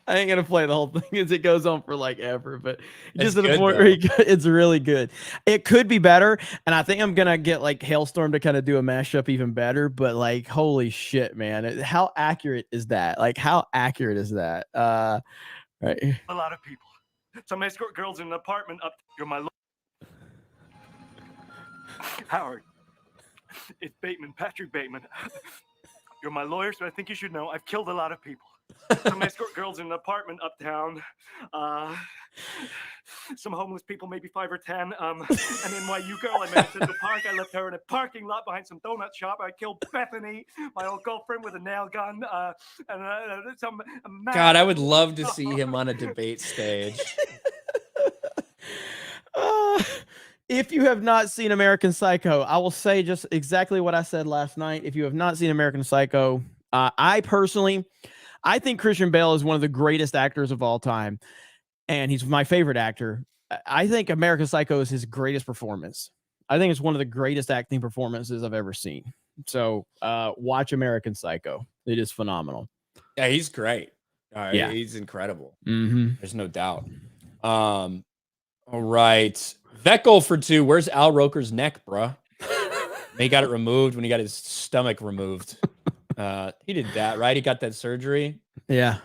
I ain't gonna play the whole thing as it goes on for like ever, but It's just at a good, point where it's really good. It could be better, and I think I'm gonna get like Hailstorm to kind of do a mashup even better. But like, holy shit, man! How accurate is that? Like, how accurate is that? Right. A lot of people. Some escort girls in an apartment up. You're my. Howard. It's Bateman, Patrick Bateman. You're my lawyer, so I think you should know I've killed a lot of people. Some escort girls in an apartment uptown. Some homeless people, maybe 5 or 10. An NYU girl I met in Central Park. I left her in a parking lot behind some donut shop. I killed Bethany, my old girlfriend, with a nail gun. God, I would love to see him on a debate stage. If you have not seen American Psycho, I will say just exactly what I said last night. If you have not seen American Psycho, I think Christian Bale is one of the greatest actors of all time, and he's my favorite actor. I think American Psycho is his greatest performance. I think it's one of the greatest acting performances I've ever seen. So watch American Psycho. It is phenomenal. Yeah, he's great. Yeah. He's incredible. Mm-hmm. There's no doubt. All right. Vet goal for 2. Where's Al Roker's neck, bruh? He got it removed when he got his stomach removed. He did that, right? He got that surgery. Yeah.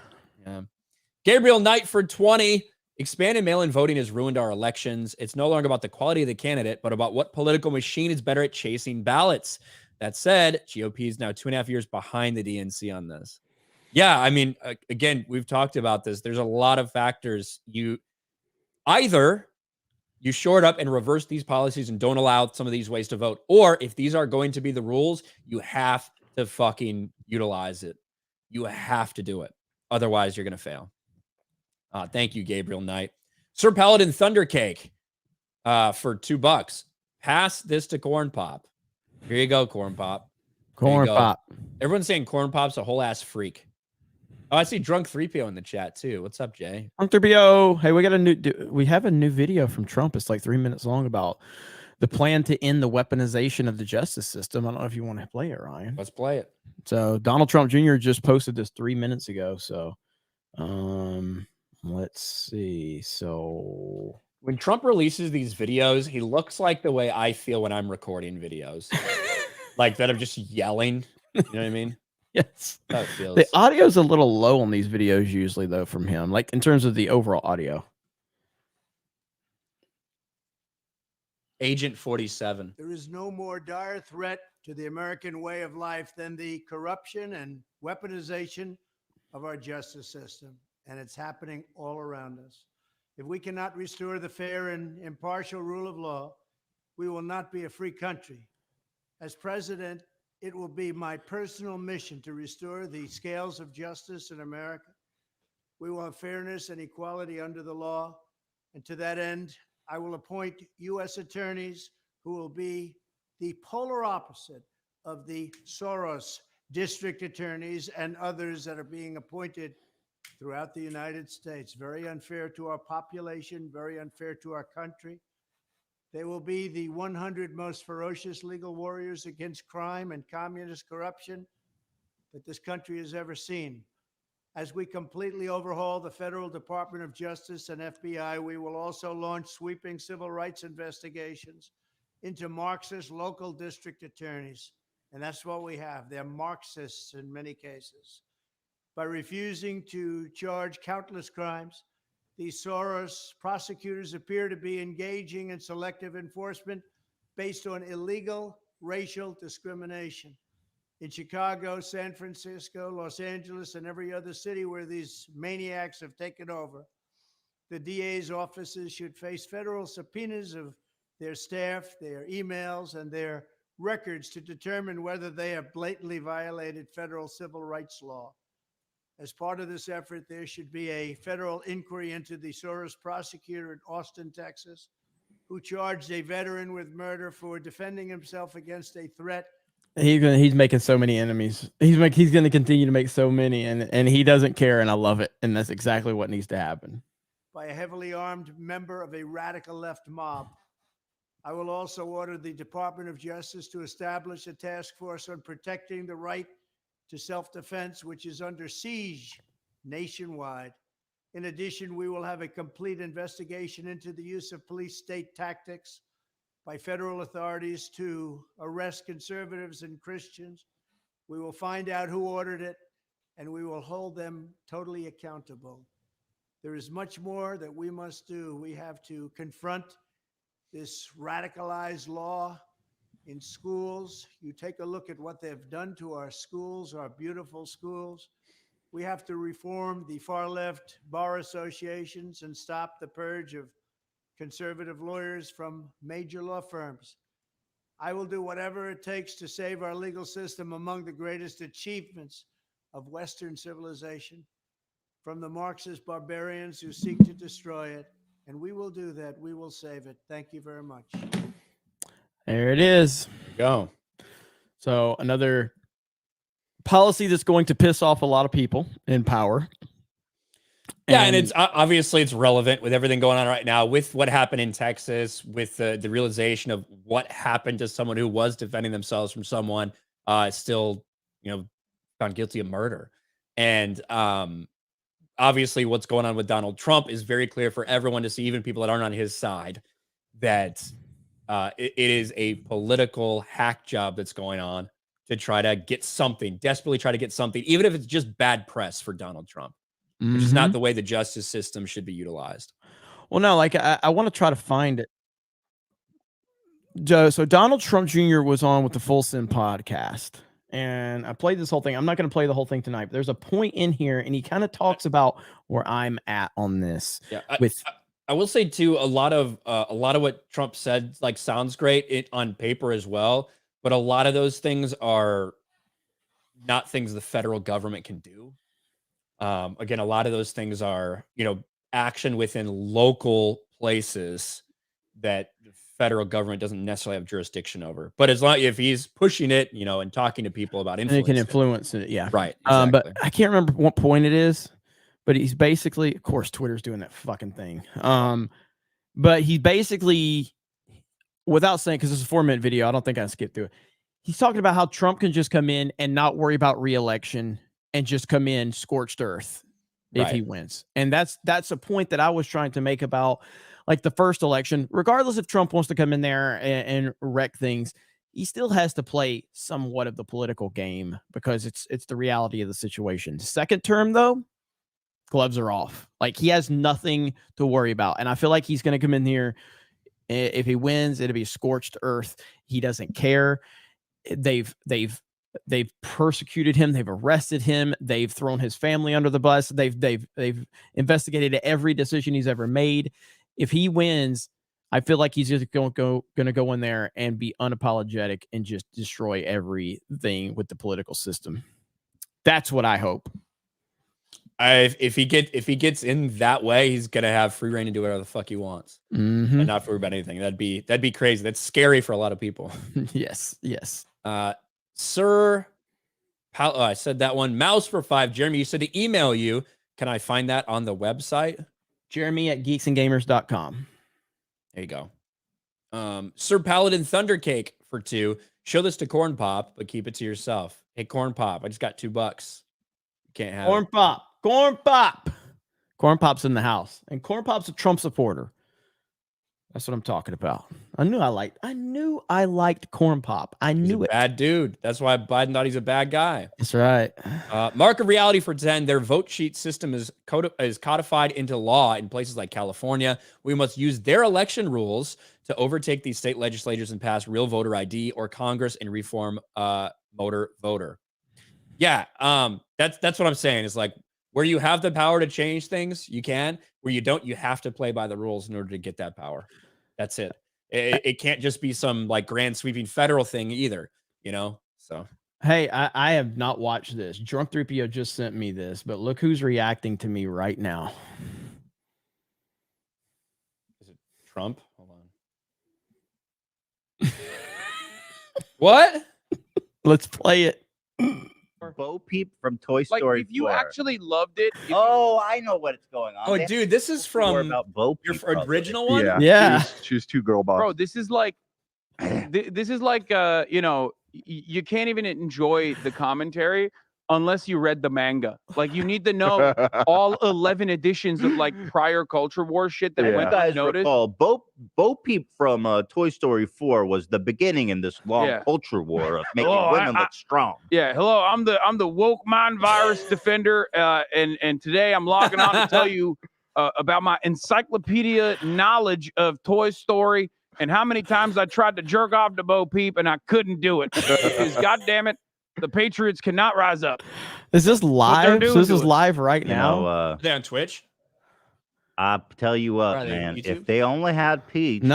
Gabriel Knight for 20. Expanded mail-in voting has ruined our elections. It's no longer about the quality of the candidate, but about what political machine is better at chasing ballots. That said, GOP is now 2.5 years behind the DNC on this. Yeah, I mean, again, we've talked about this. There's a lot of factors. Either you shore up and reverse these policies and don't allow some of these ways to vote, or if these are going to be the rules, you have to fucking utilize it. You have to do it. Otherwise, you're going to fail. Thank you, Gabriel Knight. Sir Paladin Thundercake for $2. Pass this to Corn Pop. Here you go, Corn Pop. Corn Pop. Everyone's saying Corn Pop's a whole ass freak. Oh, I see Drunk 3PO in the chat too. What's up, Jay? Drunk 3PO. Hey, we have a new video from Trump. It's like 3 minutes long about the plan to end the weaponization of the justice system. I don't know if you want to play it, Ryan. Let's play it. So Donald Trump Jr. just posted this 3 minutes ago. So let's see. So when Trump releases these videos, he looks like the way I feel when I'm recording videos. Like that of just yelling. You know what I mean? Yes. That feels. The audio's a little low on these videos usually, though, from him, like in terms of the overall audio. Agent 47. There is no more dire threat to the American way of life than the corruption and weaponization of our justice system. And it's happening all around us. If we cannot restore the fair and impartial rule of law, we will not be a free country. As president, it will be my personal mission to restore the scales of justice in America. We want fairness and equality under the law. And to that end, I will appoint U.S. attorneys who will be the polar opposite of the Soros district attorneys and others that are being appointed throughout the United States. Very unfair to our population, very unfair to our country. They will be the 100 most ferocious legal warriors against crime and communist corruption that this country has ever seen. As we completely overhaul the Federal Department of Justice and FBI, we will also launch sweeping civil rights investigations into Marxist local district attorneys. And that's what we have. They're Marxists in many cases. By refusing to charge countless crimes, these Soros prosecutors appear to be engaging in selective enforcement based on illegal racial discrimination. In Chicago, San Francisco, Los Angeles, and every other city where these maniacs have taken over, the DA's offices should face federal subpoenas of their staff, their emails, and their records to determine whether they have blatantly violated federal civil rights law. As part of this effort, there should be a federal inquiry into the Soros prosecutor in Austin, Texas, who charged a veteran with murder for defending himself against a threat. He's making so many enemies. He's going to continue to make so many, and he doesn't care, and I love it. And that's exactly what needs to happen. By a heavily armed member of a radical left mob. I will also order the Department of Justice to establish a task force on protecting the right to self-defense, which is under siege nationwide. In addition, we will have a complete investigation into the use of police state tactics by federal authorities to arrest conservatives and Christians. We will find out who ordered it, and we will hold them totally accountable. There is much more that we must do. We have to confront this radicalized law in schools. You take a look at what they've done to our schools, our beautiful schools. We have to reform the far left bar associations and stop the purge of conservative lawyers from major law firms. I will do whatever it takes to save our legal system among the greatest achievements of Western civilization from the Marxist barbarians who seek to destroy it. And we will do that. We will save it. Thank you very much. There it is. There you go. So another policy that's going to piss off a lot of people in power. Yeah, and it's obviously it's relevant with everything going on right now, with what happened in Texas, with the realization of what happened to someone who was defending themselves from someone still, found guilty of murder. And obviously what's going on with Donald Trump is very clear for everyone to see, even people that aren't on his side, that it is a political hack job that's going on to try to get something, desperately try to get something, even if it's just bad press for Donald Trump, which is not the way the justice system should be utilized. Well, no, like I want to try to find it. So Donald Trump Jr. was on with the Full Send podcast, and I played this whole thing. I'm not going to play the whole thing tonight, but there's a point in here, and he kind of talks about where I'm at on this. Yeah, with I will say too, a lot of what Trump said sounds great on paper as well, but a lot of those things are not things the federal government can do. Again, a lot of those things are, action within local places that the federal government doesn't necessarily have jurisdiction over. But as long if he's pushing it, and talking to people about and it can influence it. Yeah. Right. Exactly. But I can't remember what point it is, but he's basically, of course, Twitter's doing that fucking thing. But he basically, without saying, because it's a 4-minute video, I don't think I skipped through it. He's talking about how Trump can just come in and not worry about re-election and just come in scorched earth if he wins. And that's a point that I was trying to make about the first election. Regardless if Trump wants to come in there and wreck things, he still has to play somewhat of the political game because it's the reality of the situation. Second term, though, gloves are off. He has nothing to worry about. And I feel like he's going to come in here. If he wins, it'll be scorched earth. He doesn't care. They've persecuted him. They've arrested him. They've thrown his family under the bus. They've investigated every decision he's ever made. If he wins, I feel like he's just going to go in there and be unapologetic and just destroy everything with the political system. That's what I hope. If he gets in that way, he's gonna have free reign to do whatever the fuck he wants and not worry about anything. That'd be crazy. That's scary for a lot of people. Yes. Sir, I said that one. Mouse for 5. Jeremy, you said to email you. Can I find that on the website? Jeremy at geeksandgamers.com. There you go. Sir Paladin Thundercake for 2. Show this to Corn Pop, but keep it to yourself. Hey, Corn Pop, I just got $2. You can't have Corn it. Pop. Corn Pop. Corn Pop's in the house. And Corn Pop's a Trump supporter. That's what I'm talking about. I knew I liked Corn Pop. He's a bad dude. That's why Biden thought he's a bad guy. That's right. Mark of Reality for 10. Their vote sheet system is codified into law in places like California. We must use their election rules to overtake these state legislatures and pass real voter ID or Congress and reform voter. Yeah, that's what I'm saying. It's where you have the power to change things, you can. Where you don't, you have to play by the rules in order to get that power. That's it. It can't just be some grand sweeping federal thing either, So hey, I have not watched this. Drunk 3PO just sent me this, but look who's reacting to me right now. Is it Trump? Hold on. What? Let's play it. Bo Peep from Toy Story if you 4. actually loved it. I know what's going on. Oh, dude, this is from Bo your Peep, original one? Yeah. She's 2 girl boss. Bro, this is you can't even enjoy the commentary unless you read the manga. You need to know all 11 editions of prior Culture War shit that went unnoticed. Bo Peep from Toy Story 4 was the beginning in this long culture war of making women look strong. Yeah, hello, I'm the woke mind virus defender, and today I'm logging on to tell you about my encyclopedia knowledge of Toy Story and how many times I tried to jerk off to Bo Peep and I couldn't do it because God damn it, the Patriots cannot rise up. Is this live? So this is live right now. Are they on Twitch? I tell you what, Are they man, YouTube? if they only had Peach doing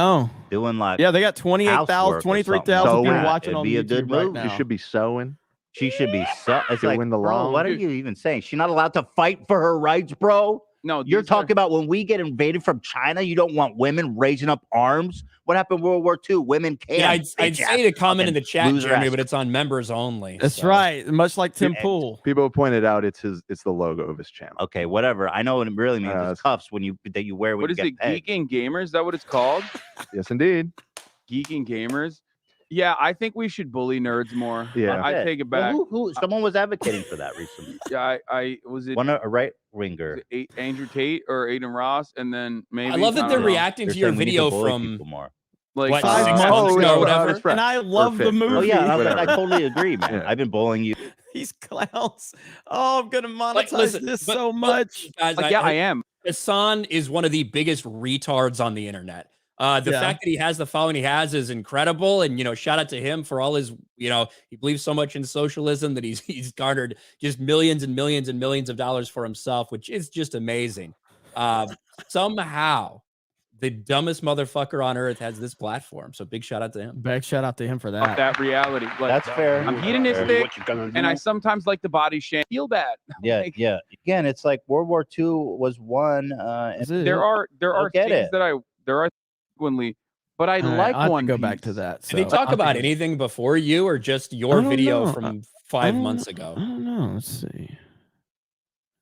they got 28,000, 23,000 people watching on be a YouTube good right move. now. You should be sewing. She should be it's Doing the bro, lawn. what are you even saying? She's not allowed to fight for her rights, bro. No, You're these talking are- about when we get invaded from China, you don't want women raising up arms. What happened in World War II? Women can't. Yeah, I'd say to comment in the chat, Jeremy, but it's on members only. That's so. right. Much like Tim Pool. People pointed out it's the logo of his channel. Okay, whatever. I know what it really means. It's cuffs when you wear when What you is get it? pegged. Geek and Gamers? Is that what it's called? Yes, indeed. Geek and Gamers. Yeah, I think we should bully nerds more. Yeah. I take it back. Well, someone was advocating for that recently. Yeah, I was it. One a right winger. Andrew Tate or Aiden Ross, and then maybe I love that they're don't know. reacting to your video from like what, 5 6 months months ago or ago, whatever. and I love the movie. Oh yeah, I totally agree, man. I've been bullying you. These clowns. Oh, I'm gonna monetize listen, this but- so but much. guys, Like, yeah, I am. Hassan is one of the biggest retards on the internet. The Yeah. fact that he has the following he has is incredible. And, shout out to him for all his, he believes so much in socialism that he's garnered just millions and millions and millions of dollars for himself, which is just amazing. Somehow the dumbest motherfucker on earth has this platform. So big shout out to him. Big shout out to him for Fuck that. that reality. Like, That's fair. I'm hedonistic, and I sometimes like the body shame. Feel bad. Yeah, Like, yeah. Again, it's like World War II was won. Is it? There are get things it. that there are frequently, but I All right, like I'll have to one. go back Piece. to that. Did they talk about anything before you or just your video from 5 months ago? I don't know. Let's see.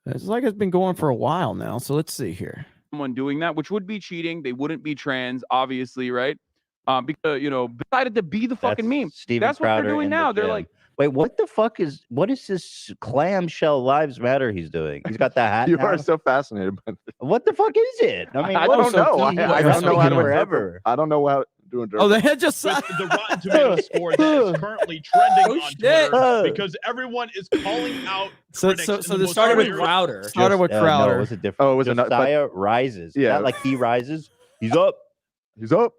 It's like it's been going for a while now. So let's see here. Someone doing that, which would be cheating. They wouldn't be trans, obviously, right? Because decided to be the fucking meme. Steven That's what Crowder they're doing in the now. They're gym. like, wait, what is this clamshell lives matter he's doing? He's got that hat. You now? are so fascinated by this. What the fuck is it? I mean, I what- don't know. I don't know how to forever. I don't know how to do Oh, they had just With the Rotten Tomatoes score that is currently trending on Twitter because everyone is calling out critics. so in the this most started with hilarious- Crowder. Started with No, Crowder. it was a different. Oh, it was another. Josiah rises. Yeah. Not like he rises. He's up. He's up.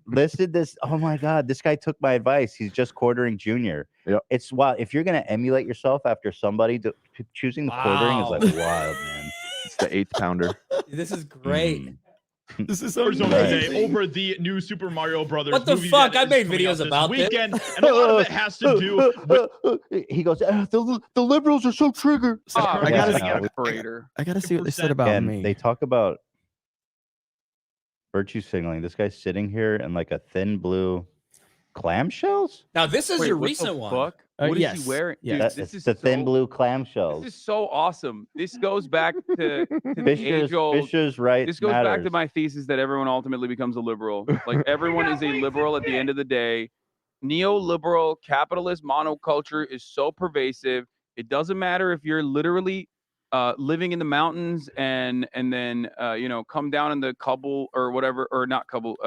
Listed this. Oh my God, this guy took my advice. He's just quartering junior. Yep. It's wild. If you're gonna emulate yourself after somebody, choosing the quartering is like wild, man. It's the 8th pounder. This is great. This is Arizona amazing. today over the new Super Mario Brothers. What the movie fuck? that I is made coming out videos this about this. weekend, and a lot of it has to do with He goes, the liberals are so triggered. I Yeah, gotta, no, operator. I gotta see what they said about and me. they talk about virtue signaling. This guy's sitting here in like a thin blue clamshells. Now, this is Wait, your what the recent one. fuck? What is yes. he wearing? Yeah. Dude, That's this is the thin so- blue clamshells. This is so awesome. This goes back to the Fisher's, age-old. Fisher's right. This goes back matters. to my thesis that everyone ultimately becomes a liberal. Like everyone is a liberal at the end of the day. Neoliberal capitalist monoculture is so pervasive. It doesn't matter if you're literally living in the mountains and then come down in the Kabul or whatever, or not Kabul.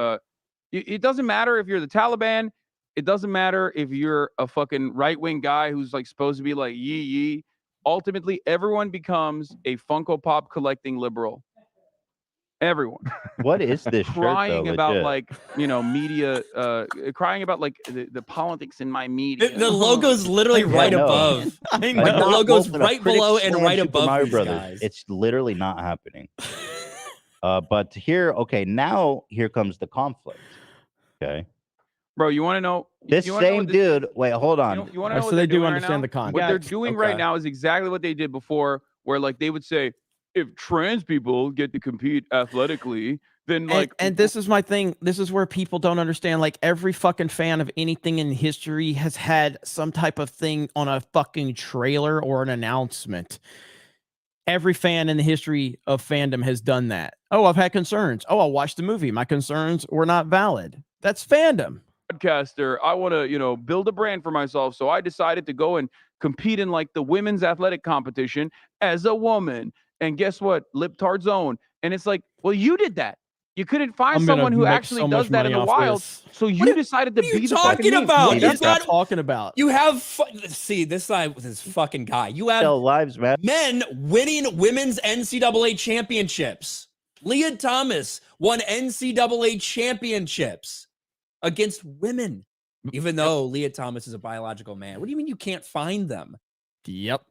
It doesn't matter if you're the Taliban. It doesn't matter if you're a fucking right-wing guy who's like supposed to be like yee. Ultimately, everyone becomes a Funko Pop collecting liberal. Everyone. What is this shirt, Crying though, about legit? like media, crying about like the politics in my media. The logo's literally right know. above. I Like, know. the logo's Well, right critics below and slam right Super above Mario these Brothers. guys. It's literally not happening. But here, okay, now here comes the conflict. Okay, Bro, you want to know this you wanna know same what this- dude. Wait, hold on. You want to know So what they they're do doing right understand now? the context. What they're doing right Okay. now is exactly what they did before, where like they would say, if trans people get to compete athletically, then like and this is my thing. This is where people don't understand. Like every fucking fan of anything in history has had some type of thing on a fucking trailer or an announcement. Every fan in the history of fandom has done that. Oh, I've had concerns. Oh, I watched the movie. My concerns were not valid. That's fandom. podcaster, I want to, build a brand for myself. So I decided to go and compete in like the women's athletic competition as a woman. And guess what? Liptard zone. And it's like, well, you did that. You couldn't find I'm gonna someone who make actually so does much that in money the off wild. this. So you decided to What are be you the fucking talking meme. about? Like, You've that's got talking about. You have see this guy with this fucking guy. You have Tell lives matter. men winning women's NCAA championships. Leah Thomas won NCAA championships against women, even though Leah Thomas is a biological man. What do you mean you can't find them? Yep.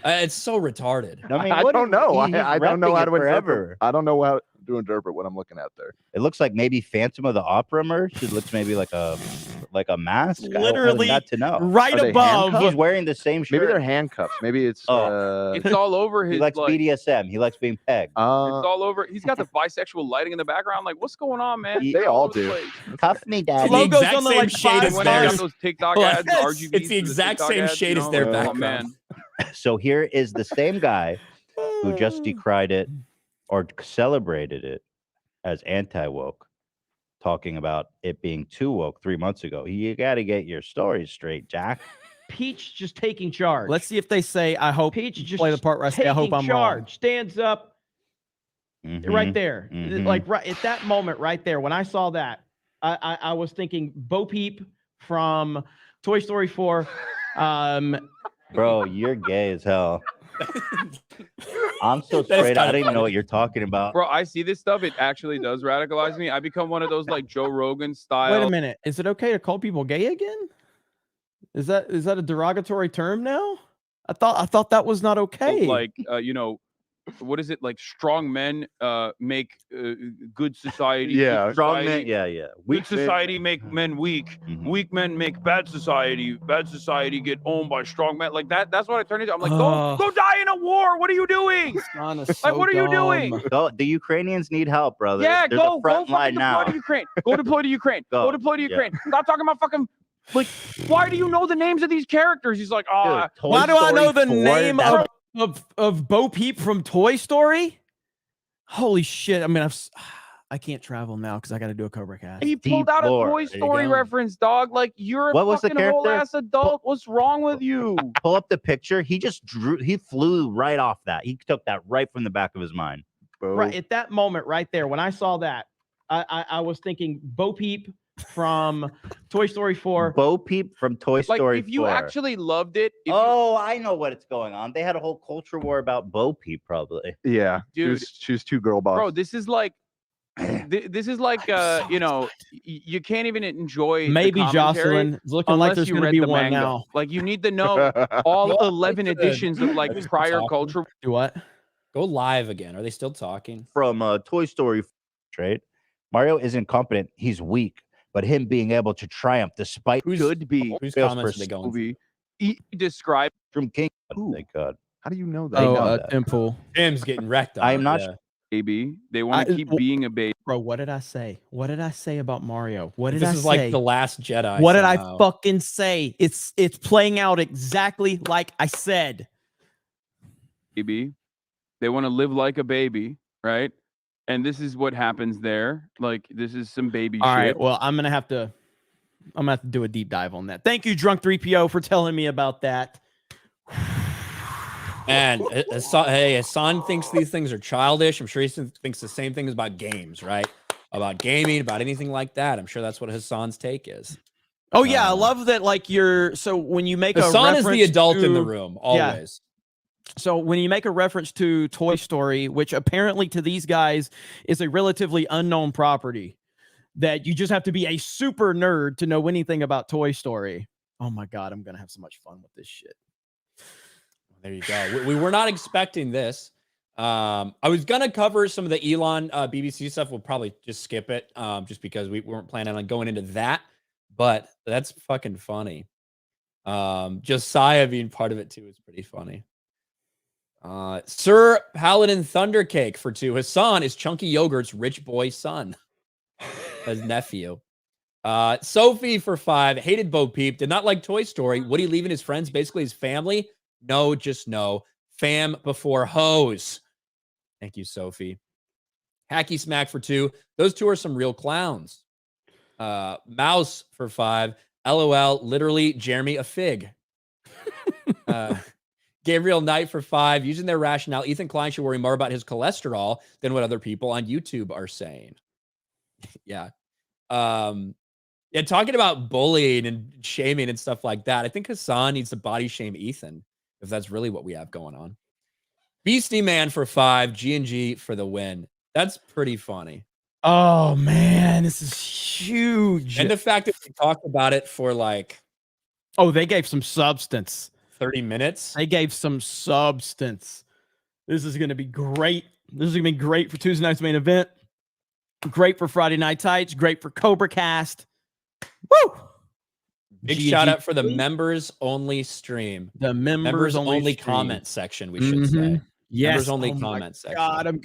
It's so retarded. I mean, I what don't know. he's I don't know repping how it to forever. interpret. I don't know how to interpret what I'm looking at there. It looks like maybe Phantom of the Opera merch. It looks maybe like a like a mask? Literally I got to know. right Are they above. handcuffed? He's wearing the same shirt. Maybe they're handcuffs. Maybe it's. It's all over He his. likes like, BDSM. He likes being pegged. It's all over. He's got the bisexual lighting in the background. Like, what's going on, man? They all do. Cuff me, daddy. The exact same shade as When they got theirs. those TikTok ads, Yes, RGBs it's the for exact TikTok same ads, shade you as know? their Oh, background. man. So here is the same guy who just decried it or celebrated it as anti-woke, talking about it being too woke 3 months ago. You got to get your stories straight, Jack. Peach just taking charge. Let's see if they say, I hope. Peach just play the part where I say, I hope I'm wrong. Stands up right there. Like right at that moment right there. When I saw that, I was thinking Bo Peep from Toy Story 4. Bro, you're gay as hell. I'm so straight. I don't even know what you're talking about. Bro, I see this stuff. It actually does radicalize me. I become one of those like Joe Rogan style. Wait a minute. Is it okay to call people gay again? Is that a derogatory term now? I thought that was not okay. Like you know, what is it like? Strong men make good society. Yeah, good strong society, men. Yeah. Weak society make men weak. Weak men make bad society. Bad society get owned by strong men. Like that. That's what I turn into. I'm like, go die in a war. What are you doing? Like, what are you doing? Go, the Ukrainians need help, brother. Yeah, There's go a front line fucking now. deploy to Ukraine. Go deploy to Ukraine. Go deploy to Ukraine. Stop talking about fucking. Like, why do you know the names of these characters? He's like, oh, why do I know the name of Bo Peep from Toy Story? Holy shit! I mean, I can't travel now because I got to do a Cobra Cast. He pulled out a Toy Story reference, dog. Like, you're a What was the fucking whole character? ass adult. What's wrong with you? Pull up the picture. He just drew. He flew right off that. He took that right from the back of his mind. Right at that moment, right there, when I saw that, I was thinking Bo Peep from Toy Story 4. Bo Peep from Toy Like, Story if you 4. actually loved it. I know what it's going on. They had a whole culture war about Bo Peep, probably. Yeah, Dude. she was too girl boss. Bro, this is like. This is like you know, you can't even enjoy Maybe the commentary Jocelyn. It's looking like unless there's you gonna read be the one manga. now. Like, you need to know all 11 editions of like prior culture. Do what? Go live again. Are they still talking? From Toy Story, right? Mario isn't competent. He's weak. But him being able to triumph despite Could be Whose fails comments are they for going? movie. He described from King. Thank God. How do you know that? They know that. Temple. Tim's getting wrecked. I am not. baby. They want to keep being a baby. Bro, what did I say? What did I say about Mario? What did This I is say? like The Last Jedi. What did I somehow. fucking say? It's playing out exactly like I said. Baby. They want to live like a baby, right? And this is what happens there. Like, this is some baby All shit. right. Well, I'm gonna have to do a deep dive on that. Thank you, Drunk 3PO, for telling me about that. And Hassan thinks these things are childish. I'm sure he thinks the same thing about games, right? About gaming, about anything like that. I'm sure that's what Hassan's take is. Oh yeah, I love that. Like so when you make Hassan a is reference the adult in the to- room, Yeah. always. So when you make a reference to Toy Story, which apparently to these guys is a relatively unknown property, that you just have to be a super nerd to know anything about Toy Story. Oh my God, I'm gonna have so much fun with this shit. There you go. We were not expecting this. I was gonna cover some of the Elon BBC stuff. We'll probably just skip it, just because we weren't planning on going into that. But that's fucking funny. Josiah being part of it too is pretty funny. Sir Paladin Thundercake for 2. Hassan is Chunky Yogurt's rich boy son. His nephew. Sophie for 5. Hated Bo Peep. Did not like Toy Story. Woody leaving his friends, basically his family. No, just no. Fam before hose. Thank you, Sophie. Hacky Smack for 2. Those two are some real clowns. Mouse for 5. LOL, literally Jeremy a fig. Gabriel Knight for 5. Using their rationale, Ethan Klein should worry more about his cholesterol than what other people on YouTube are saying. Yeah. Yeah, talking about bullying and shaming and stuff like that. I think Hassan needs to body shame Ethan, if that's really what we have going on. Beastie Man for 5. G&G for the win. That's pretty funny. Oh man, this is huge. And the fact that we talked about it for like, oh, they gave some substance. 30 minutes. They gave some substance. This is going to be great. This is going to be great for Tuesday night's main event. Great for Friday Night Tights. Great for Cobra Cast. Woo! Big G&G shout out for the Queen. members only stream. The members only stream. comment section, we should say. Yes. Members only Oh my comment section. God, I'm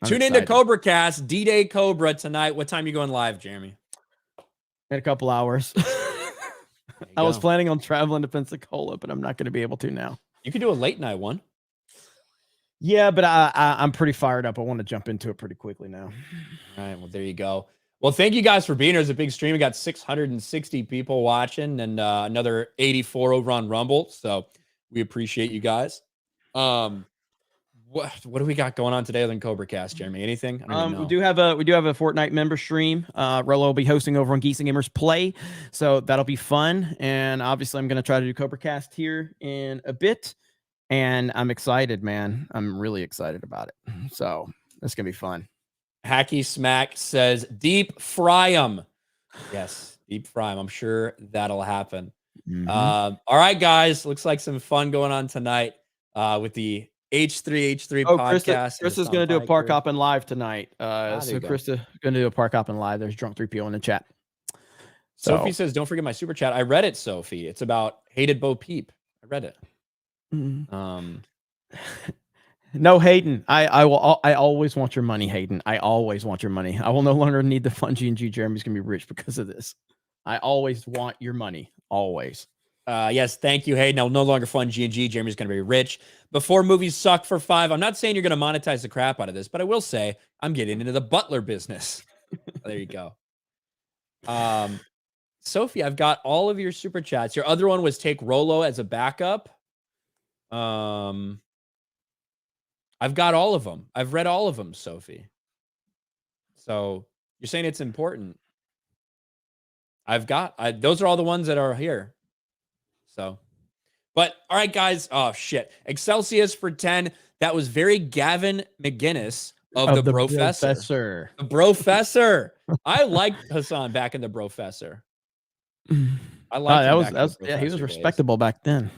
Tune into Cobra Cast, D-Day Cobra tonight. What time you going live, Jeremy? In a couple hours. I was planning on traveling to Pensacola, but I'm not going to be able to now. You could do a late night one. Yeah, but I'm pretty fired up. I want to jump into it pretty quickly now. All right, well, there you go. Well, thank you guys for being here. It's a big stream. We got 660 people watching and another 84 over on Rumble. So we appreciate you guys. What do we got going on today other than Cobra Cast, Jeremy? Anything? I don't even know. We do have a Fortnite member stream. Rello will be hosting over on Geeks and Gamers Play, so that'll be fun. And obviously, I'm going to try to do Cobra Cast here in a bit. And I'm excited, man. I'm really excited about it. So it's gonna be fun. Hacky Smack says deep fry 'em. Yes, deep fry 'em. I'm sure that'll happen. All right, guys. Looks like some fun going on tonight with the H3H3 podcast. Chris is going to do a Park Hoppin' Live tonight. So Chris is going to do a Park Hoppin' Live. There's Drunk 3PO in the chat. Sophie says, don't forget my super chat. I read it, Sophie. It's about hated Bo Peep. I read it. No, Hayden. I always want your money, Hayden. I always want your money. I will no longer need the fun G&G. Jeremy's going to be rich because of this. I always want your money. Always. Yes, thank you, Hayden. I'll no longer fund G&G. Jeremy's going to be rich. Before movies suck for 5. I'm not saying you're going to monetize the crap out of this, but I will say I'm getting into the butler business. There you go. Sophie, I've got all of your super chats. Your other one was take Rolo as a backup. I've got all of them. I've read all of them, Sophie. So you're saying it's important. Those are all the ones that are here. So, but all right, guys. Oh shit. Excelsius for 10. That was very Gavin McGinnis of the Brofessor. The Brofessor. I liked Hassan back in the Brofessor. I like he was respectable back then.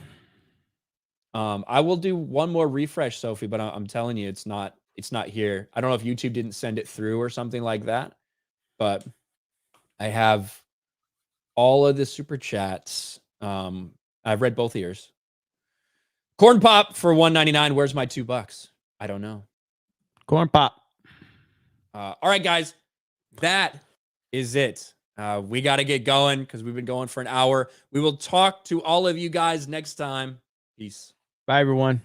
I will do one more refresh, Sophie, but I'm telling you, it's not here. I don't know if YouTube didn't send it through or something like that, but I have all of the super chats. I've read both ears. Corn Pop for $1.99. Where's my $2? I don't know. Corn Pop. All right, guys, that is it. We got to get going because we've been going for an hour. We will talk to all of you guys next time. Peace. Bye, everyone.